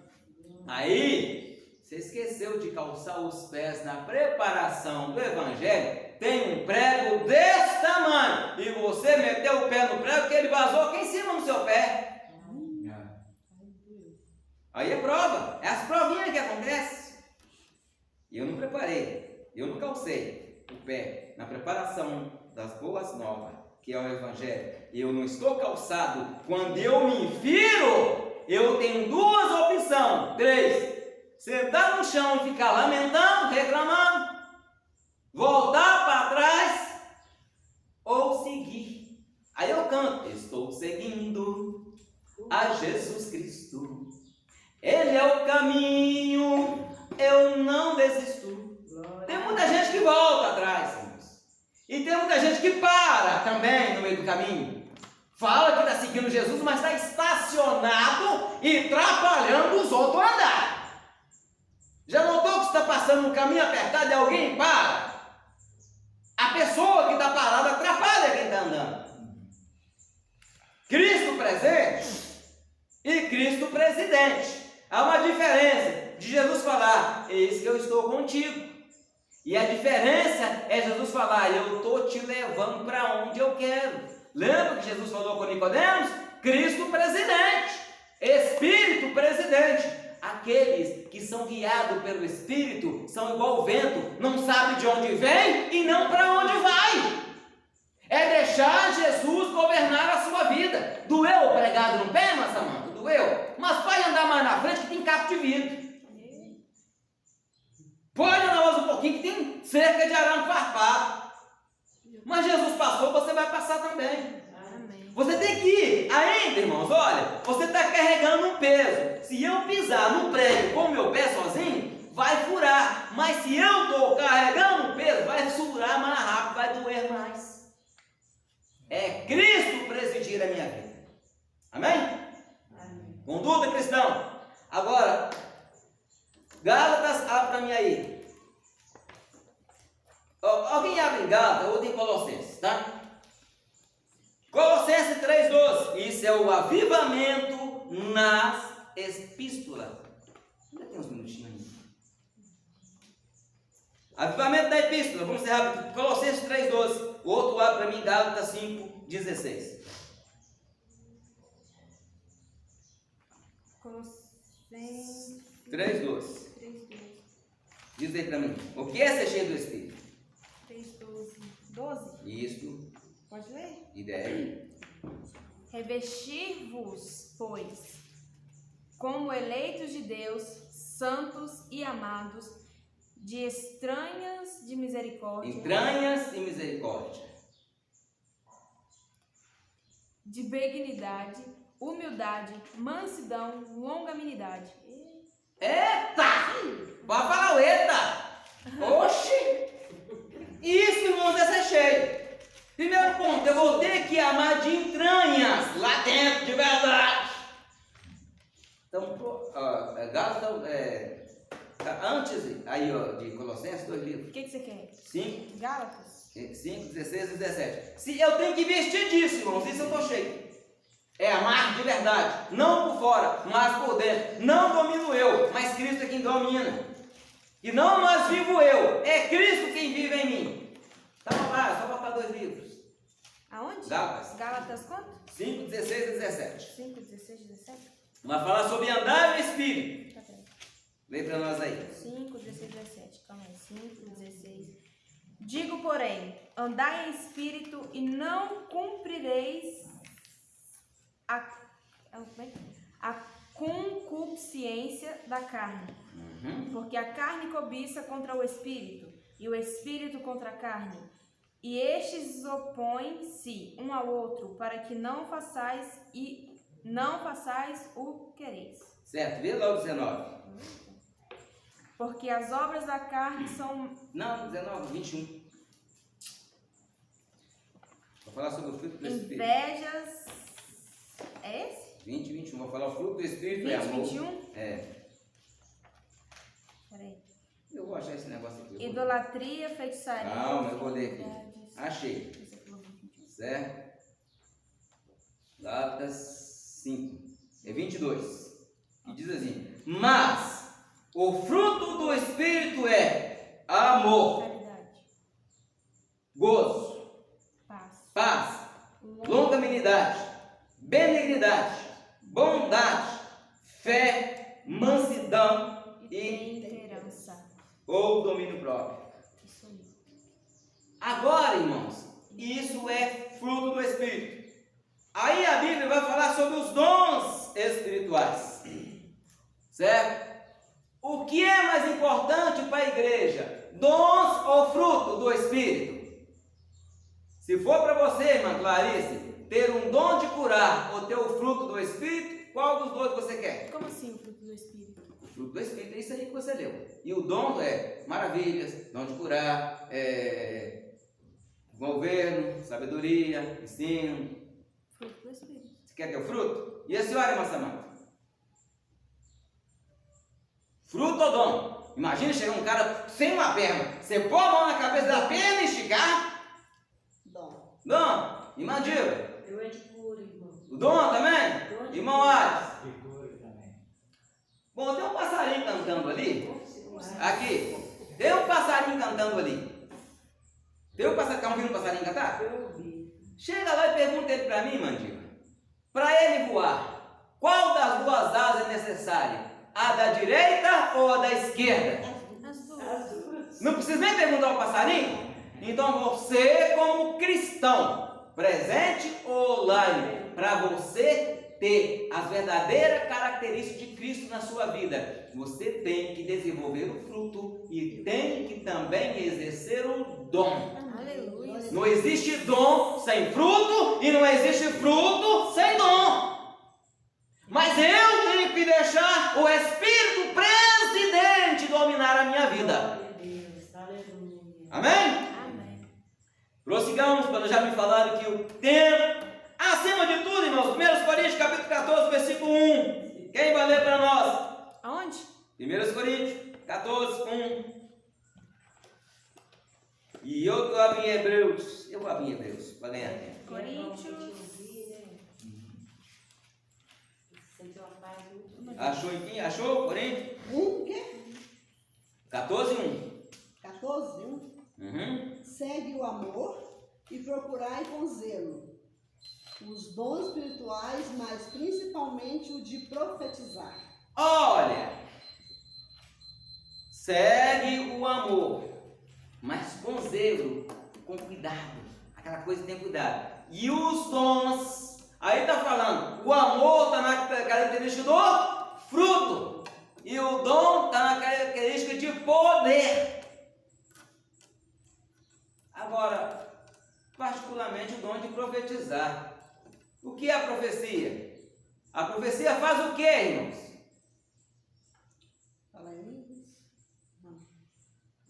Aí, você esqueceu de calçar os pés na preparação do Evangelho. Tem um prego desse tamanho e você meteu o pé no prego que ele vazou aqui em cima no seu pé. Aí é prova. É as provinhas que acontecem. Eu não preparei, eu não calcei o pé na preparação das boas novas, que é o Evangelho. Eu não estou calçado. Quando eu me infiro, eu tenho duas opções, 3: sentar no chão e ficar lamentando, reclamando, voltar para trás ou seguir. Aí eu canto: estou seguindo a Jesus Cristo, Ele é o caminho, eu não desisto. Tem muita gente que volta atrás, e tem muita gente que para também no meio do caminho. Fala que está seguindo Jesus, mas está estacionado e atrapalhando os outros a andar. Já notou que está passando um caminho apertado e alguém para? A pessoa que está parada atrapalha quem está andando. Cristo presente e Cristo presidente. Há uma diferença de Jesus falar: eis que eu estou contigo. E a diferença é Jesus falar: eu estou te levando para onde eu quero. Lembra que Jesus falou com Nicodemos? Cristo presidente, Espírito presidente. Aqueles que são guiados pelo Espírito são igual o vento, não sabe de onde vem e não para onde vai. É deixar Jesus governar a sua vida. Doeu o pregado no pé, mas Samanta? Doeu? Mas vai andar mais na frente que tem capo de vidro. Pode andar mais um pouquinho que tem cerca de arame farpado. Mas Jesus passou, você vai passar também. Amém. Você tem que ir. Ainda, irmãos, olha, você está carregando um peso. Se eu pisar no prego com o meu pé sozinho, vai furar. Mas se eu estou carregando um peso, vai furar mais rápido, vai doer mais. É Cristo presidir a minha vida. Amém? Amém. Conduta cristão. Agora, Gálatas, abre para mim aí. Alguém abre em Gálatas ou tem Colossenses, tá? Colossenses 3,12. Isso é o avivamento nas epístolas. Ainda tem uns minutinhos aí. Avivamento da epístola, vamos ser rápido. Colossenses 3,12. O outro abre para mim, Gálatas 5,16. Colossenses 3,12. 3:12. Diz aí para mim. O que é ser cheio do Espírito? 3:12. 12? Isto, Pode ler? ideia. Revestir-vos, pois, como eleitos de Deus, santos e amados, de estranhas de misericórdia, Entranhas e misericórdia. de benignidade, humildade, mansidão, longanimidade. Eita! Pode falar o eita! Oxi! Isso, irmãos, é ser cheio. Primeiro ponto, eu vou ter que amar de entranhas, lá dentro, de verdade. Então, Gálatas, antes aí, ó, de Colossenses, 2 livros. O que você quer? 5, Gálatas? 16 e 17. Se eu tenho que vestir disso, irmãos, isso eu estou cheio. É amar de verdade, não por fora, mas por dentro. Não domino eu, mas Cristo é quem domina. E não mais vivo eu, é Cristo quem vive em mim. Estava lá, só botar 2 livros. Aonde? Gálatas. Gálatas quanto? 5, 16 e 17. 5, 16, 17? Vai falar sobre andar no Espírito. Tá bem. Lê para nós aí. 5, 16, 17. Calma aí. 5, 16. Digo, porém, andai em espírito e não cumprireis a concupiscência da carne. Porque a carne cobiça contra o espírito, e o espírito contra a carne. E estes opõem-se um ao outro, para que não façais o que quereis. Certo, vê lá o 19. Porque as obras da carne são... Não, 19, 21. Vou falar sobre o fruto do Espírito. Invejas... É esse? 20 e 21. Vou falar o fruto do Espírito 20, é amor. 21? É. Peraí. Eu vou achar esse negócio aqui. Idolatria, feitiçaria... Calma, eu vou ler aqui. enfermidades. Achei. Certo? Gálatas 5. É 22. E diz assim: mas o fruto do Espírito é amor, Caridade, gozo, paz, paz, longanimidade, benignidade, bondade, fé, mansidão e temperança. ou domínio próprio. Isso aí. Agora, irmãos, isso é fruto do Espírito. Aí a Bíblia vai falar sobre os dons espirituais. Certo? O que é mais importante para a igreja? Dons ou fruto do Espírito? Se for para você, irmã Clarice, ter um dom de curar ou ter o fruto do Espírito, qual dos dois você quer? Como assim o fruto do Espírito? O fruto do Espírito é isso aí que você leu. E o dom é maravilhas, dom de curar, governo, sabedoria, ensino. Fruto do Espírito. Você quer ter o fruto? E a senhora, irmã Samanta? Fruto ou dom? Imagina chegar um cara sem uma perna. Você pôr a mão na cabeça da perna e esticar? Dom. Dom. E mandíbula? Eu é de cura, irmão. O dom também? Dom de Irmão cura. Alisson? Figura também. Bom, tem um passarinho cantando ali. Nossa, Aqui. Tem um passarinho cantando ali. Tem um passarinho. Tá ouvindo um passarinho cantar? eu ouvi. Chega lá e pergunta ele para mim, mandíbula. Para ele voar, qual das duas asas é necessária? A da direita ou a da esquerda? As duas. As duas. Não precisa nem perguntar ao passarinho? Então você, como cristão, presente ou online, para você ter as verdadeiras características de Cristo na sua vida, você tem que desenvolver o fruto e tem que também exercer o dom. Aleluia. Não existe dom sem fruto e não existe fruto sem dom. Mas eu tenho que deixar o Espírito presidente dominar a minha vida. Glória a Deus. Aleluia. Amém? Amém. Prossigamos, quando já me falaram que o tempo, acima de tudo, irmãos, 1 Coríntios capítulo 14, versículo 1. Quem vai ler para nós? Aonde? 1 Coríntios 14, 1. E eu estou abrindo Hebreus. Eu vou abrir Hebreus para ganhar tempo. Coríntios. Achou em quem? Achou? Coríntios? Um quê? 14, 1. 14, 14, 1. Segue o amor e procurai com zelo os dons espirituais, mas principalmente o de profetizar. Olha, segue o amor, mas com zelo, com cuidado, aquela coisa que tem cuidado. E os dons, aí está falando, o amor está na característica do fruto, e o dom está na característica de poder. Agora, particularmente o dom de profetizar. O que é a profecia? A profecia faz o que, irmãos? Fala aí.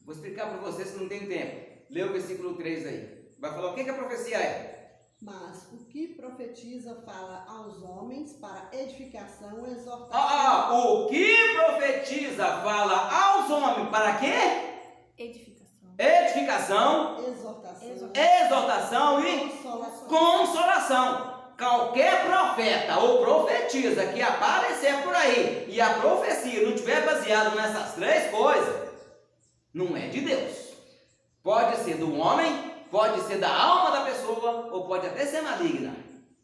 Vou explicar para vocês que não tem tempo. Lê o versículo 3 aí. Vai falar o que a profecia é. Mas o que profetiza fala aos homens para edificação, exortação. O que profetiza fala aos homens para quê? Edificação, exortação e consolação. Qualquer profeta ou profetisa que aparecer por aí e a profecia não estiver baseada nessas três coisas, não é de Deus. Pode ser do homem, pode ser da alma da pessoa, ou pode até ser maligna,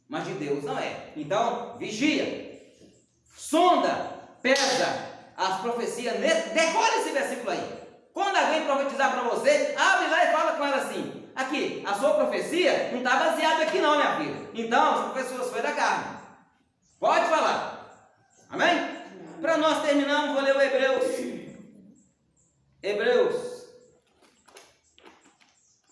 mas de Deus não é. Então, vigia, sonda, pesa as profecias, decora esse versículo aí. Quando alguém profetizar para você, abre lá e fala com ela assim: aqui, a sua profecia não está baseada aqui não, minha filha. Então, as profecias foi da carne. Pode falar. Amém? Para nós terminarmos, vou ler o Hebreus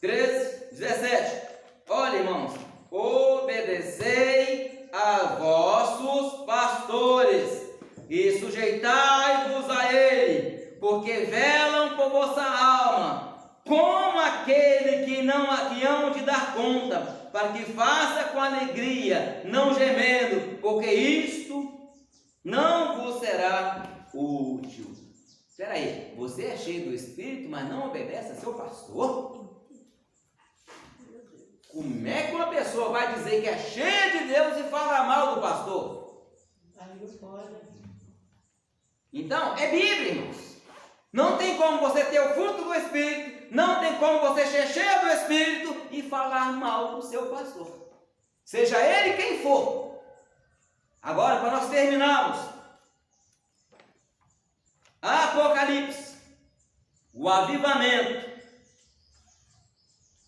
13, 17. Olha, irmãos, obedecei a vossos pastores e sujeitai-vos a ele, porque velam por vossa alma, como aquele que hão de dar conta, para que faça com alegria, não gemendo, porque isto não vos será útil. Espera aí, você é cheio do Espírito, mas não obedece a seu pastor? Como é que uma pessoa vai dizer que é cheia de Deus e fala mal do pastor? Então, é Bíblia, irmãos. Não tem como você ter o fruto do Espírito, não tem como você ser cheio do Espírito e falar mal do seu pastor, seja ele quem for. Agora, para nós terminarmos, Apocalipse, o avivamento.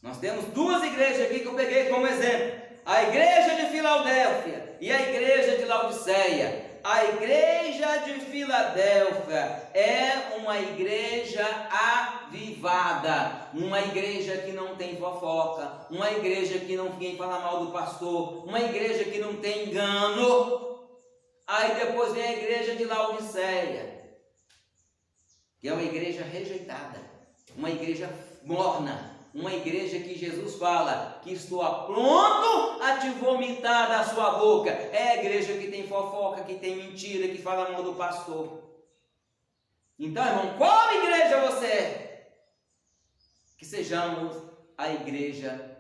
Nós temos duas igrejas aqui que eu peguei como exemplo: a igreja de Filadélfia e a igreja de Laodiceia. A igreja de Filadélfia é uma igreja avivada, uma igreja que não tem fofoca, uma igreja que ninguém fala mal do pastor, uma igreja que não tem engano. Aí depois vem a igreja de Laodiceia, que é uma igreja rejeitada, uma igreja morna, uma igreja que Jesus fala que estou pronto a te vomitar da sua boca. É a igreja que tem fofoca, que tem mentira, que fala mal do pastor. Então, irmão, qual igreja você é? Que sejamos a igreja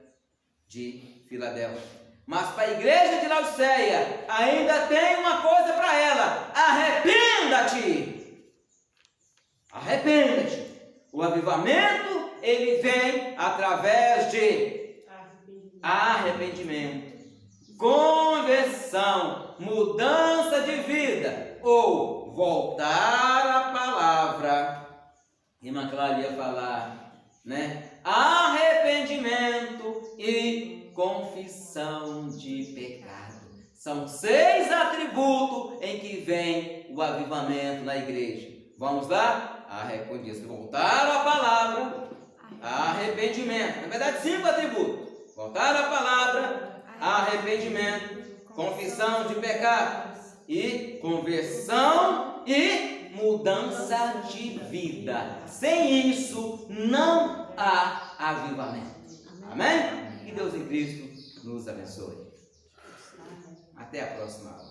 de Filadélfia. Mas para a igreja de Laodiceia ainda tem uma coisa para ela: arrependa-te. Arrependa-te. O avivamento, ele vem através de arrependimento, conversão, mudança de vida, ou voltar à palavra. Irmã Clara ia falar, né? Arrependimento e confissão de pecado. São 6 atributos em que vem o avivamento na igreja. Vamos lá? Voltar à palavra, arrependimento. Na verdade, 5 atributos: voltar à palavra, arrependimento, confissão de pecado e conversão e mudança de vida. Sem isso não há avivamento. Amém? Que Deus em Cristo nos abençoe. Até a próxima aula.